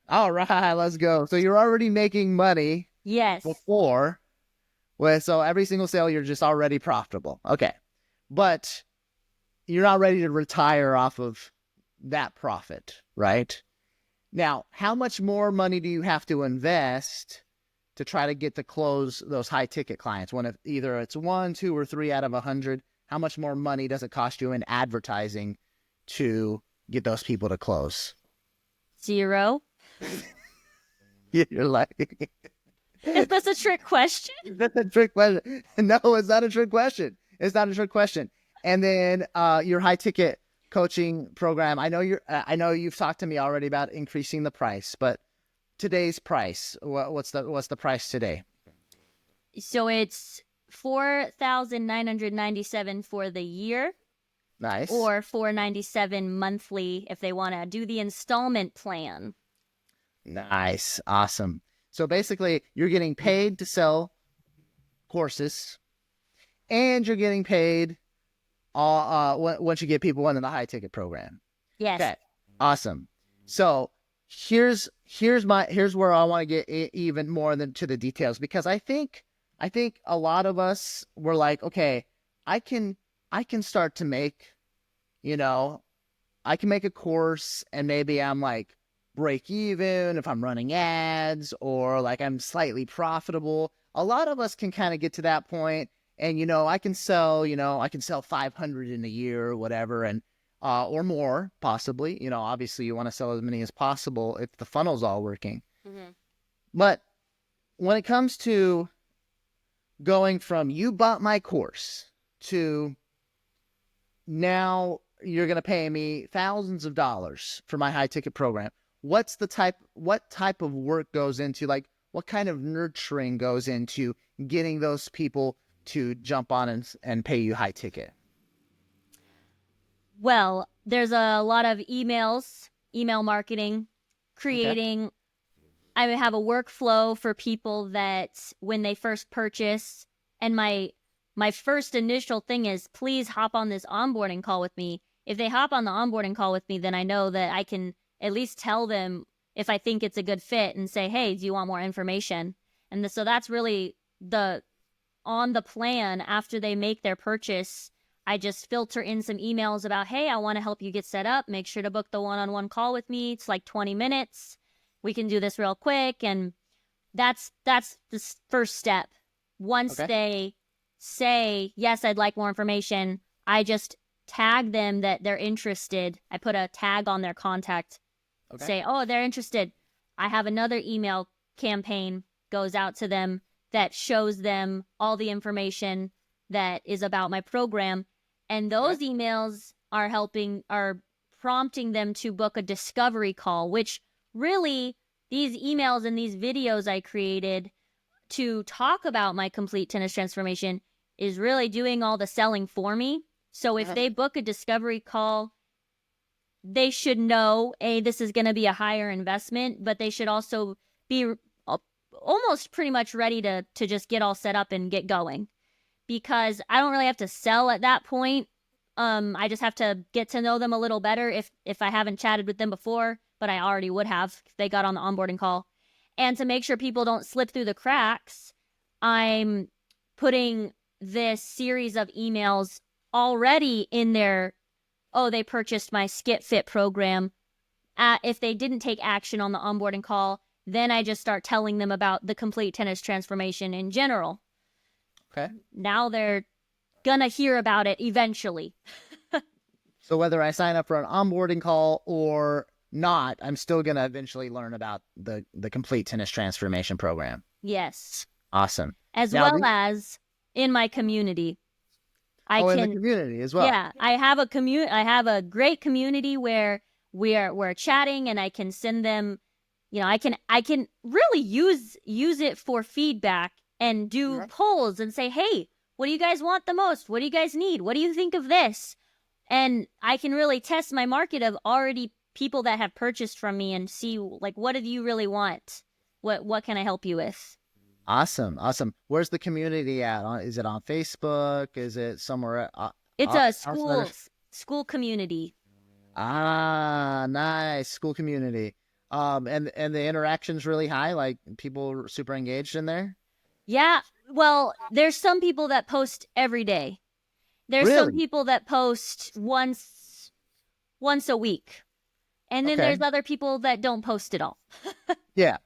All right, let's go. So you're already making money. Yes. Before. Well, so every single sale, you're just already profitable. Okay. But you're not ready to retire off of that profit, right? Now, how much more money do you have to invest to try to get to close those high ticket clients? When either it's 1, 2, or 3 out of 100, how much more money does it cost you in advertising to get those people to close? 0. You're like... Is this a trick question? That's a trick question. No, it's not a trick question. It's not a trick question. And then your high ticket coaching program. I know you've talked to me already about increasing the price, but today's price, what's the price today? So it's $4,997 for the year. Nice. Or $497 monthly if they want to do the installment plan. Nice. Awesome. So basically, you're getting paid to sell courses, and you're getting paid once you get people into the high ticket program. Yes. Okay. Awesome. So here's where I want to get even more to the details, because I think a lot of us were like, okay, I can start to make, I can make a course and maybe I'm like break even if I'm running ads, or like I'm slightly profitable. A lot of us can kind of get to that point, and I can sell 500 in a year or whatever, and or more possibly. Obviously you want to sell as many as possible if the funnel's all working. Mm-hmm. But when it comes to going from you bought my course to now you're going to pay me thousands of dollars for my high ticket program, what type of work goes into, like, what kind of nurturing goes into getting those people to jump on and pay you high ticket? Well, there's a lot of email marketing, creating. Okay. I have a workflow for people that when they first purchase, and my first initial thing is, please hop on this onboarding call with me. If they hop on the onboarding call with me, then I know that I can at least tell them if I think it's a good fit and say, hey, do you want more information? And so that's really on the plan. After they make their purchase, I just filter in some emails about, hey, I want to help you get set up. Make sure to book the one-on-one call with me. It's like 20 minutes. We can do this real quick. And that's the first step. Once they say, yes, I'd like more information, I just tag them that they're interested. I put a tag on their contact. Okay. Say, oh, they're interested. I have another email campaign goes out to them that shows them all the information that is about my program. And those emails are prompting them to book a discovery call, which really these emails and these videos I created to talk about my complete tennis transformation is really doing all the selling for me. So if they book a discovery call, they should know, this is going to be a higher investment, but they should also be almost pretty much ready to just get all set up and get going. because I don't really have to sell at that point. I just have to get to know them a little better if I haven't chatted with them before, but I already would have if they got on the onboarding call. And to make sure people don't slip through the cracks, I'm putting this series of emails already in their, oh, they purchased my Skit Fit program. If they didn't take action on the onboarding call, then I just start telling them about the complete tennis transformation in general. Okay. Now they're gonna hear about it eventually. So whether I sign up for an onboarding call or not, I'm still gonna eventually learn about the complete tennis transformation program. Yes. Awesome. As Now, well as in my community. in the community as well. Yeah, I have a great community where we're chatting, and I can send them, I can really use it for feedback and do polls and say, hey, what do you guys want the most? What do you guys need? What do you think of this? And I can really test my market of already people that have purchased from me and see, like, what do you really want? What can I help you with? Awesome. Where's the community at? Is it on Facebook? Is it somewhere? It's a school community. Ah, nice. School community. And the interaction's really high. Like, people are super engaged in there. Yeah. Well, there's some people that post every day. There's Really? some people that post once a week. And then there's other people that don't post at all. Yeah.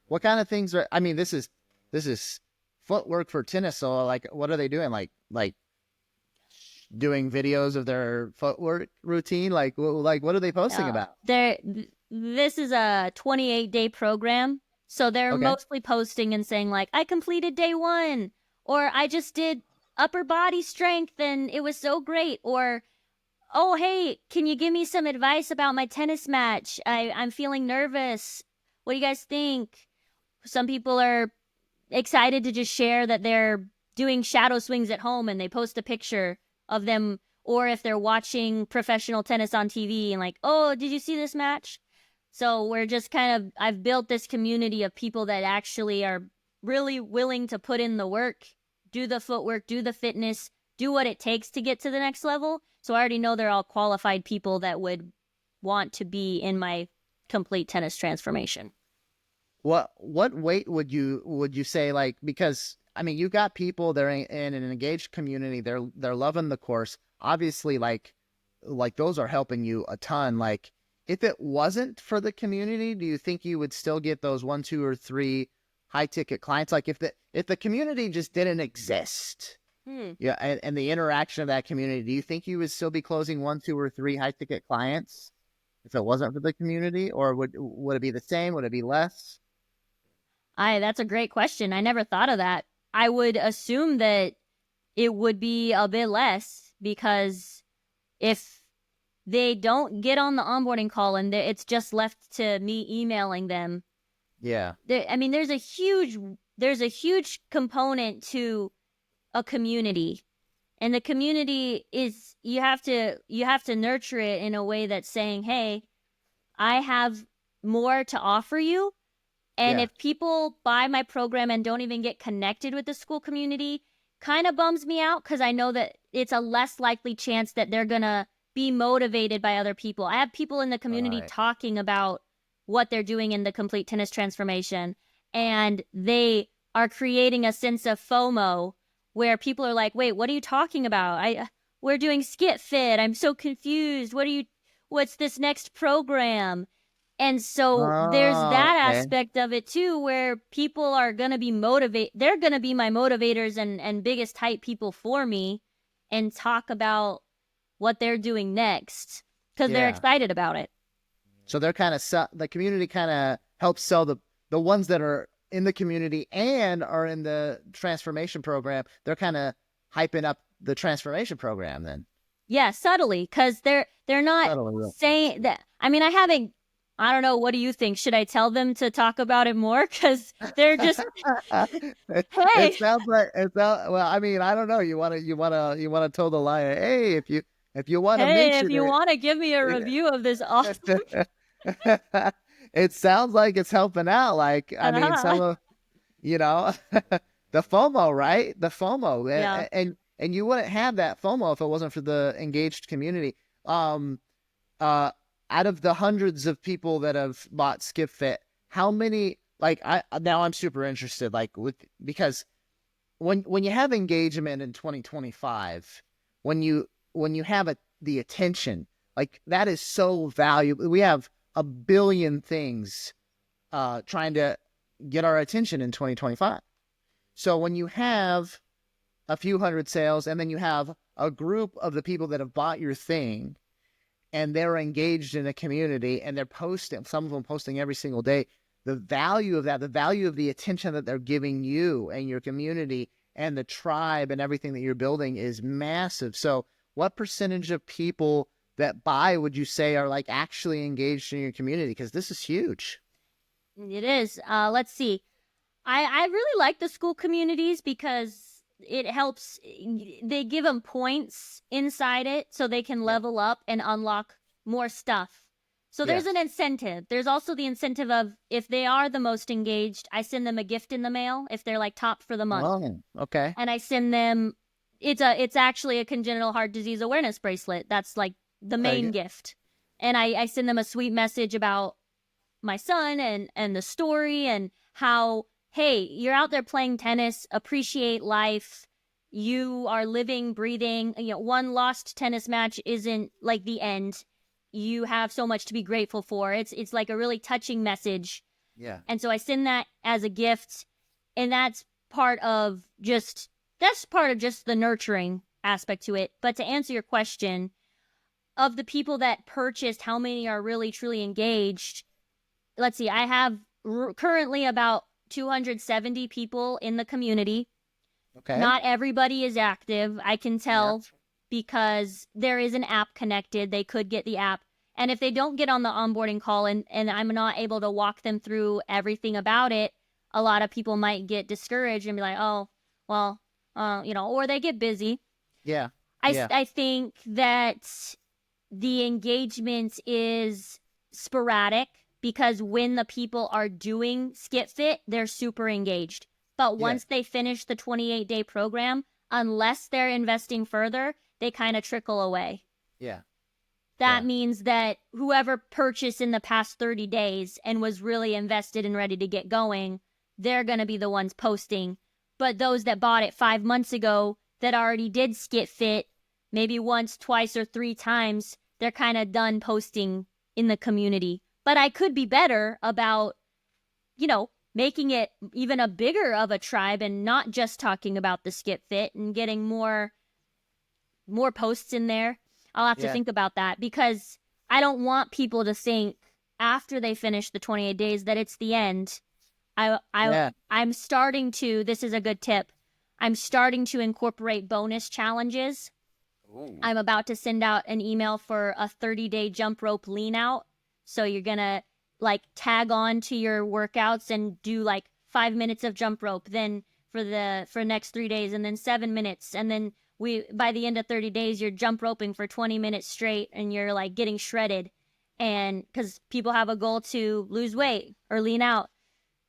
What kind of things are, I mean, this is footwork for tennis. So, like, what are they doing? Like doing videos of their footwork routine? Like what are they posting about? This is a 28-day program. So they're mostly posting and saying, like, I completed day 1, or I just did upper body strength and it was so great, or, oh, hey, can you give me some advice about my tennis match? I'm feeling nervous. What do you guys think? Some people are excited to just share that they're doing shadow swings at home, and they post a picture of them, or if they're watching professional tennis on TV and like, oh, did you see this match? So we're just I've built this community of people that actually are really willing to put in the work, do the footwork, do the fitness, do what it takes to get to the next level. So I already know they're all qualified people that would want to be in my complete tennis transformation. What weight would you say, like, because I mean, you got people, they're in an engaged community, they're loving the course. Obviously, like those are helping you a ton. Like, if it wasn't for the community, do you think you would still get those 1, 2, or 3 high ticket clients? Like, if the community just didn't exist, yeah, and the interaction of that community, do you think you would still be closing 1, 2, or 3 high ticket clients if it wasn't for the community, or would it be the same? Would it be less? That's a great question. I never thought of that. I would assume that it would be a bit less, because if they don't get on the onboarding call and it's just left to me emailing them. Yeah. I mean, there's a huge component to a community, and the community is, you have to nurture it in a way that's saying, hey, I have more to offer you. And if people buy my program and don't even get connected with the school community, kind of bums me out, because I know that it's a less likely chance that they're going to be motivated by other people. I have people in the community talking about what they're doing in the complete tennis transformation, and they are creating a sense of FOMO where people are like, wait, what are you talking about? We're doing Skit Fit. I'm so confused. What's this next program? And so there's that aspect of it too, where people are going to be they're going to be my motivators and biggest hype people for me, and talk about what they're doing next, because they're excited about it. So they're the community kind of helps sell the ones that are in the community and are in the transformation program. They're kind of hyping up the transformation program then. Yeah, subtly, because they're not saying that. I mean, I don't know. What do you think? Should I tell them to talk about it more? Because they're just, hey. It sounds like well. I mean, I don't know. You want to toe the line. Hey, if you want to mention if you want to give me a review of this awesome. It sounds like it's helping out. Like, I mean, some of, The FOMO, right? The FOMO. Yeah. And you wouldn't have that FOMO if it wasn't for the engaged community. Out of the hundreds of people that have bought Skip Fit, how many, like, now I'm super interested, like, because when you have engagement in 2025, when you have the attention, like, that is so valuable. We have a billion things trying to get our attention in 2025. So when you have a few hundred sales, and then you have a group of the people that have bought your thing, and they're engaged in a community, and they're posting, some of them posting every single day, the value of that, the value of the attention that they're giving you and your community and the tribe and everything that you're building is massive. So what percentage of people that buy would you say are, like, actually engaged in your community? Because this is huge. It is. Let's see. I really like the school communities because it helps. They give them points inside it so they can level up and unlock more stuff. So there's an incentive. There's also the incentive of, if they are the most engaged, I send them a gift in the mail if they're, like, top for the month. Oh, okay. And I send them, it's actually a congenital heart disease awareness bracelet. That's, like, the main gift. And I send them a sweet message about my son and the story, and how, hey, you're out there playing tennis, appreciate life. You are living, breathing. One lost tennis match isn't, like, the end. You have so much to be grateful for. It's like a really touching message. Yeah. And so I send that as a gift, and that's part of just the nurturing aspect to it. But to answer your question, of the people that purchased, how many are really truly engaged? Let's see. I have currently about 270 people in the community. Okay. Not everybody is active. I can tell because there is an app connected. They could get the app. And if they don't get on the onboarding call and I'm not able to walk them through everything about it, a lot of people might get discouraged and be like, oh, well, or they get busy. Yeah. I think that the engagement is sporadic, because when the people are doing Skip Fit, they're super engaged. But once they finish the 28-day program, unless they're investing further, they kind of trickle away. Yeah. That means that whoever purchased in the past 30 days and was really invested and ready to get going, they're going to be the ones posting. But those that bought it 5 months ago that already did Skip Fit, maybe once, twice, or 3 times, they're kind of done posting in the community. But I could be better about, making it even a bigger of a tribe and not just talking about the Skip Fit and getting more posts in there. I'll have to think about that, because I don't want people to think after they finish the 28 days that it's the end. I'm starting to, this is a good tip, I'm starting to incorporate bonus challenges. Ooh. I'm about to send out an email for a 30-day jump rope lean out. So you're going to, like, tag on to your workouts and do, like, 5 minutes of jump rope, then for next 3 days, and then 7 minutes. And then by the end of 30 days, you're jump roping for 20 minutes straight, and you're, like, getting shredded. And because people have a goal to lose weight or lean out.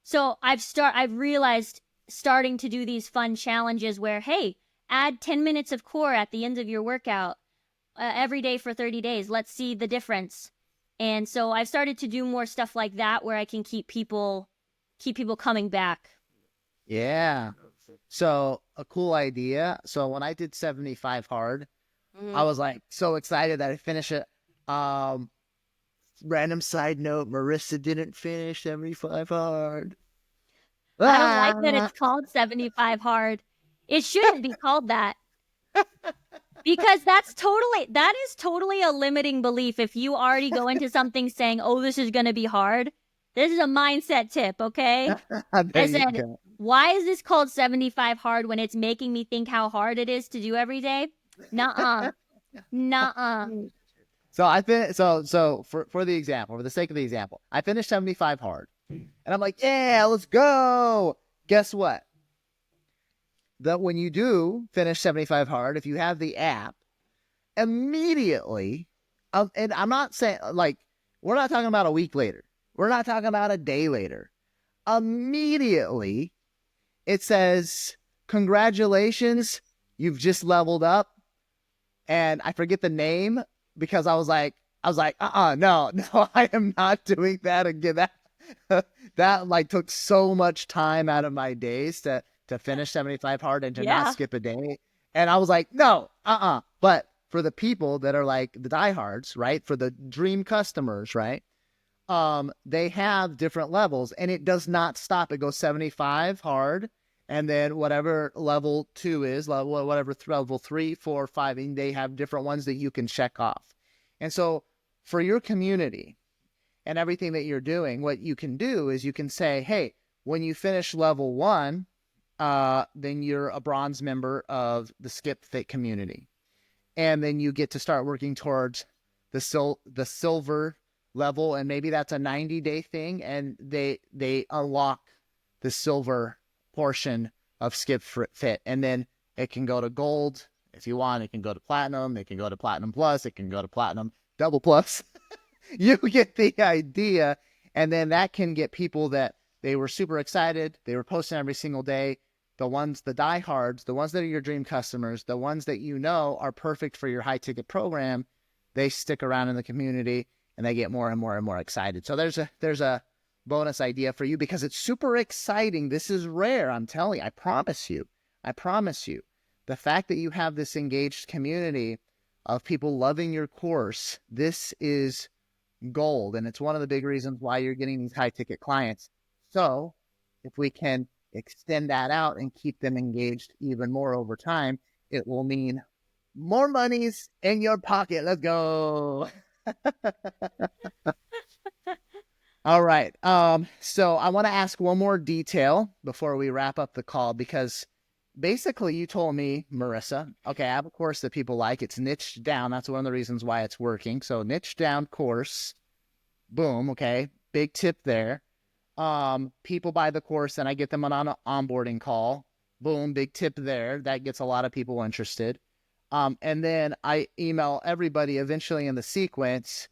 So I've realized starting to do these fun challenges where, hey, add 10 minutes of core at the end of your workout every day for 30 days. Let's see the difference. And so I've started to do more stuff like that where I can keep people coming back. Yeah. So a cool idea. So when I did 75 hard, I was, like, so excited that I finished it. Random side note, Marissa didn't finish 75 hard. I don't like that it's called 75 hard. It shouldn't be called that. Because that is totally a limiting belief. If you already go into something saying, oh, this is going to be hard, this is a mindset tip, okay? I said, why is this called 75 hard when it's making me think how hard it is to do every day? Nuh-uh. Nuh-uh. So I finished, so for the example, for the sake of the example, I finished 75 hard. And I'm like, yeah, let's go. Guess what? That when you do finish 75 hard, if you have the app, immediately, and I'm not saying, like, we're not talking about a week later. We're not talking about a day later. Immediately, it says, congratulations, you've just leveled up. And I forget the name because I was like, no, I am not doing that again. That like took so much time out of my days to finish 75 hard and to not Yeah. skip a day. And I was like, no, But for the people that are like the diehards, right? For the dream customers, right? They have different levels and it does not stop. It goes 75 hard. And then whatever level 2 is, whatever level 3, 4, 5, and they have different ones that you can check off. And so for your community and everything that you're doing, what you can do is you can say, hey, when you finish level 1, then you're a bronze member of the Skip Fit community. And then you get to start working towards the silver level, and maybe that's a 90-day thing, and they unlock the silver portion of Skip Fit, and then it can go to gold if you want. It can go to platinum. It can go to platinum plus. It can go to platinum double plus. You get the idea, and then that can get people that they were super excited. They were posting every single day. The diehards, the ones that are your dream customers, the ones that you know are perfect for your high ticket program, they stick around in the community and they get more and more and more excited. So there's a bonus idea for you because it's super exciting. This is rare. I'm telling you, I promise you. The fact that you have this engaged community of people loving your course, this is gold. And it's one of the big reasons why you're getting these high ticket clients. So if we can extend that out and keep them engaged even more over time, it will mean more monies in your pocket. Let's go. All right. So I want to ask one more detail before we wrap up the call, because basically you told me, Marissa, okay, I have a course that people like. It's niched down. That's one of the reasons why it's working. So niched down course, boom. Okay. Big tip there. People buy the course and I get them on an onboarding call. Boom, big tip there. That gets a lot of people interested. And then I email everybody eventually in the sequence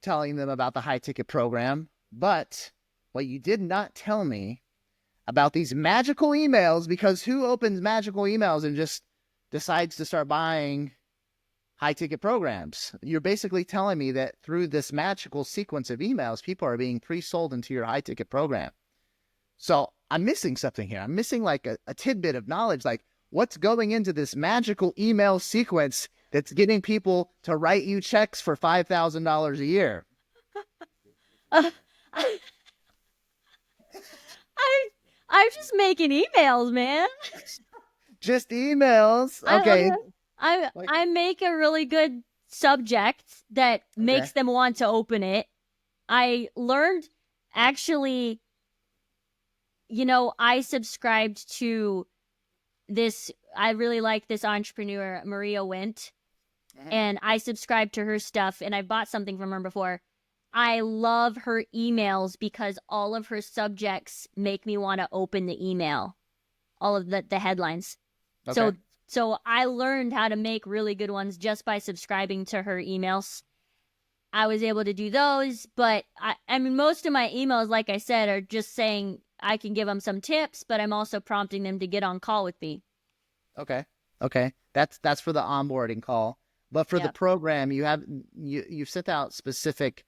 telling them about the high ticket program. But what you did not tell me about these magical emails, because who opens magical emails and just decides to start buying high ticket programs? You're basically telling me that through this magical sequence of emails, people are being pre-sold into your high ticket program. So I'm missing something here. I'm missing like a tidbit of knowledge, like what's going into this magical email sequence that's getting people to write you checks for $5,000 a year. I'm just making emails, man. Just emails. Okay. I make a really good subject that makes them want to open it. I learned, actually, I subscribed to this. I really like this entrepreneur, Maria Went, and I subscribed to her stuff, and I bought something from her before. I love her emails because all of her subjects make me want to open the email, all of the headlines. Okay. So I learned how to make really good ones just by subscribing to her emails. I was able to do those, but I mean, most of my emails, like I said, are just saying I can give them some tips, but I'm also prompting them to get on call with me. Okay. That's for the onboarding call. But for the program, you've sent out specific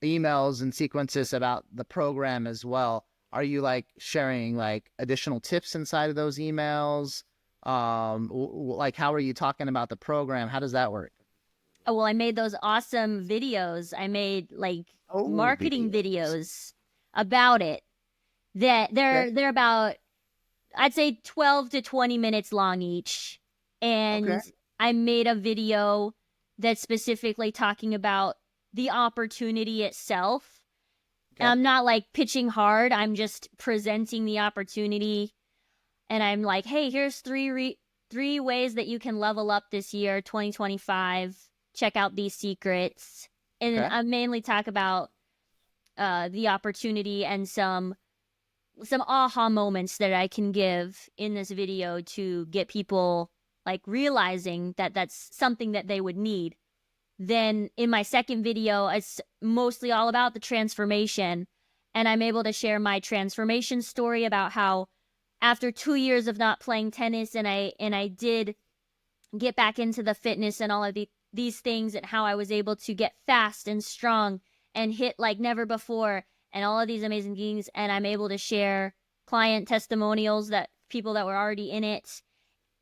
emails and sequences about the program as well. Are you like sharing like additional tips inside of those emails? Like how are you talking about the program? How does that work? Oh, well, I made those awesome videos. I made like marketing videos about it. That they're about, I'd say 12 to 20 minutes long each. And I made a video that's specifically talking about the opportunity itself. I'm not like pitching hard. I'm just presenting the opportunity. And I'm like, hey, here's three ways that you can level up this year, 2025. Check out these secrets. And I mainly talk about the opportunity and some aha moments that I can give in this video to get people like realizing that that's something that they would need. Then in my second video, it's mostly all about the transformation. And I'm able to share my transformation story about how after 2 years of not playing tennis, and I did get back into the fitness and all of these things, and how I was able to get fast and strong and hit like never before, and all of these amazing things. And I'm able to share client testimonials, that people that were already in it.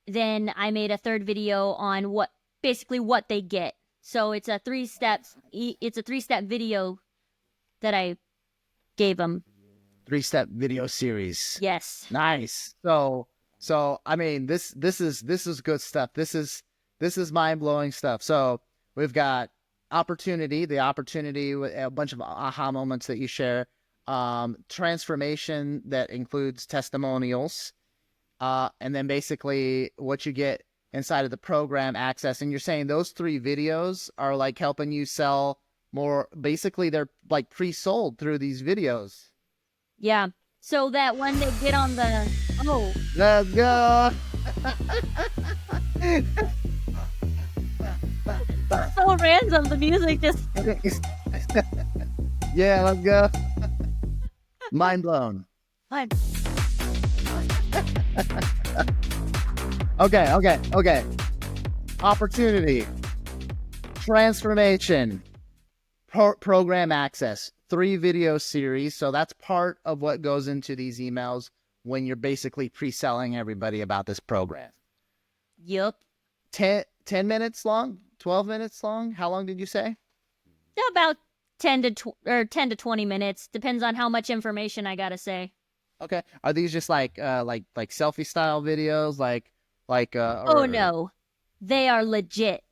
Then I made a third video on what they get. So it's a 3-step video that I gave them. 3-step video series. Yes. Nice. So I mean, this is good stuff. This is mind-blowing stuff. So we've got the opportunity with a bunch of aha moments that you share, transformation that includes testimonials, and then basically what you get inside of the program access. And you're saying those 3 videos are like helping you sell more. Basically, they're like pre-sold through these videos. Yeah. So that when they get on the Let's go. so random, the music just Yeah, let's go. Mind blown. Fun. Okay. Opportunity, transformation, program access, 3 video series. So that's part of what goes into these emails when you're basically pre-selling everybody about this program. Yep. 10 minutes long, 12 minutes long. How long did you say? About 10 to 20 minutes. Depends on how much information I gotta say. Okay. Are these just like selfie style videos? Oh no, they are legit.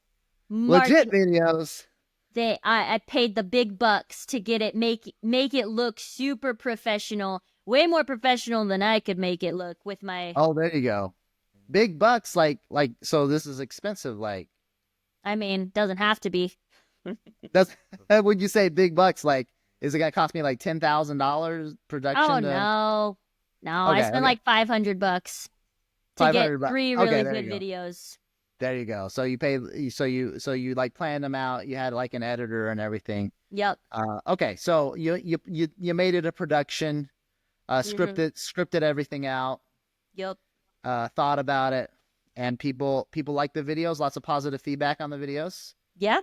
Legit videos. I paid the big bucks to get it, make it look super professional, way more professional than I could make it look with my. Oh, there you go. Big bucks, so this is expensive. I mean, doesn't have to be. That's when you say big bucks. Is it gonna cost me like $10,000 production? Oh no, okay, I spent like $500 to get 3 really good videos. There you go. So you paid. So you like planned them out. You had like an editor and everything. Yep. Okay. So you made it a production, scripted everything out. Yep. Thought about it, and people like the videos. Lots of positive feedback on the videos. Yeah.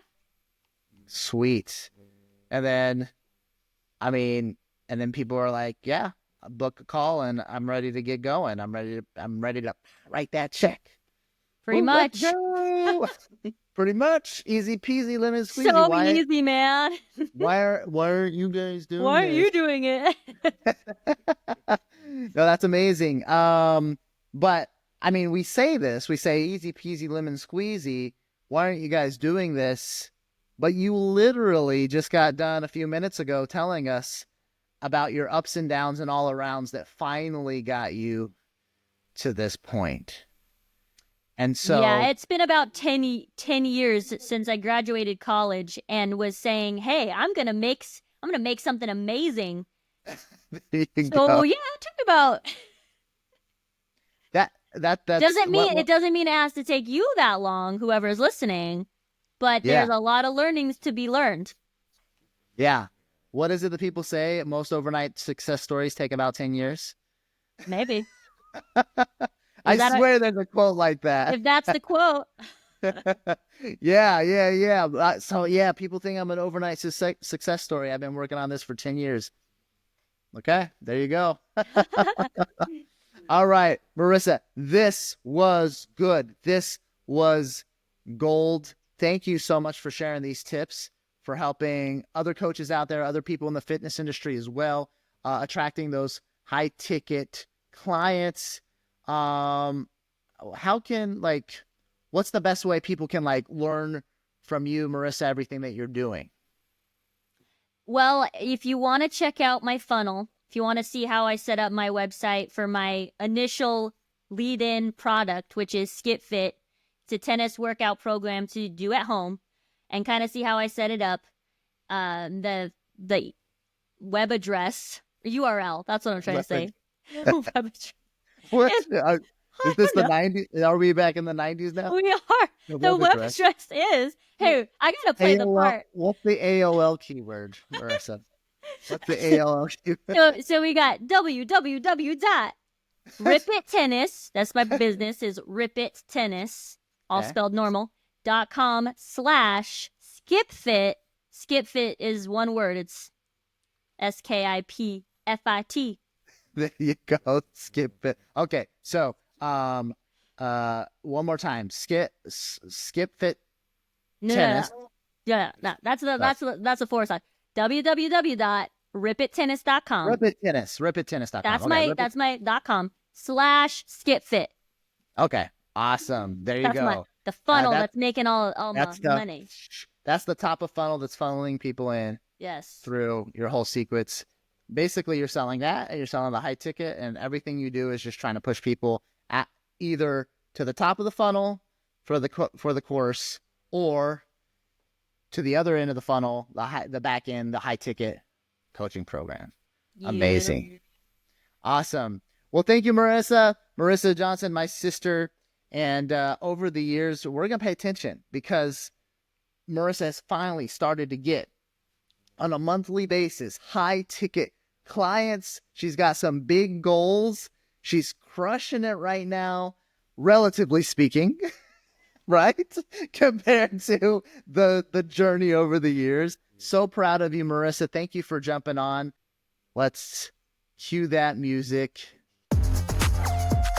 Sweet. And then, people are like, yeah, I'll book a call and I'm ready to get going. I'm ready to write that check. Pretty much. Pretty much. Easy peasy, lemon squeezy. So easy, man. Why aren't you guys doing Why aren't you doing it? No, that's amazing. But we say easy peasy, lemon squeezy. Why aren't you guys doing this? But you literally just got done a few minutes ago telling us about your ups and downs and all arounds that finally got you to this point. And so, yeah, it's been about 10 years since I graduated college and was saying, hey, I'm going to make something amazing. There you so go. yeah, it took about that doesn't mean it has to take you that long, whoever's listening, but there's a lot of learnings to be learned. Yeah. What is it that people say? Most overnight success stories take about 10 years. Maybe. I swear there's a quote like that. If that's the quote. Yeah. So yeah, people think I'm an overnight success story. I've been working on this for 10 years. Okay, there you go. All right, Marissa, this was good. This was gold. Thank you so much for sharing these tips, for helping other coaches out there, other people in the fitness industry as well, attracting those high ticket clients. What's the best way people can learn from you, Marissa, everything that you're doing? Well, if you want to check out my funnel, if you want to see how I set up my website for my initial lead-in product, which is Skip Fit, it's a tennis workout program to do at home, and kind of see how I set it up. The web address, URL, that's what I'm trying to say. Web address. What? Is this the 90s? Are we back in the 90s now? We are. The web address is, hey, I got to play the part. What's the AOL keyword, Marissa? What's the AOL keyword? So we got www. Rip It Tennis. That's my business. Is Rip It Tennis, all Okay. spelled normal. .com/skipfit. Skipfit is one word. It's SKIPFIT. There you go. Skip it. Okay. So, one more time. Skipfit No, tennis. no. That's the foresight. www.ripittennis.com. Ripittennis.com. That's my .com/skipfit. Okay. Awesome. There you go. The funnel that- that's making all my money. That's the top of funnel that's funneling people in Yes. through your whole sequence. Basically, you're selling that, and you're selling the high ticket, and everything you do is just trying to push people at either to the top of the funnel for the course, or to the other end of the funnel, the back end, the high ticket coaching program. Amazing. Awesome. Well, thank you, Marisa Johnson, my sister. And over the years, we're going to pay attention, because Marissa has finally started to get, on a monthly basis, high ticket clients. She's got some big goals. She's crushing it right now, relatively speaking, right? Compared to the journey over the years. So proud of you, Marissa. Thank you for jumping on. Let's cue that music.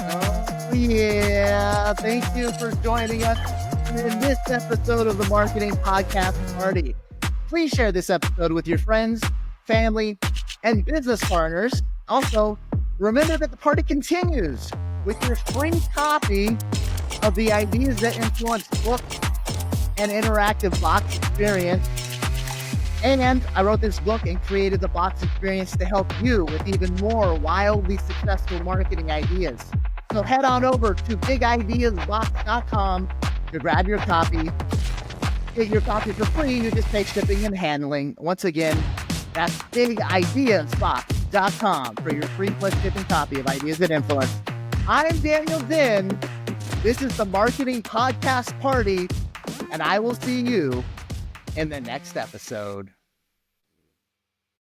Oh, yeah. Thank you for joining us in this episode of the Marketing Podcast Party. Please share this episode with your friends, family, and business partners. Also, remember that the party continues with your free copy of the Ideas That Influence book and interactive box experience. And I wrote this book and created the box experience to help you with even more wildly successful marketing ideas. So head on over to bigideasbox.com to grab your copy. Get your copy for free. You just pay shipping and handling. Once again, that's bigideasbox.com for your free plus shipping copy of Ideas That Influence. I'm Daniel Zinn. This is the Marketing Podcast Party, and I will see you in the next episode.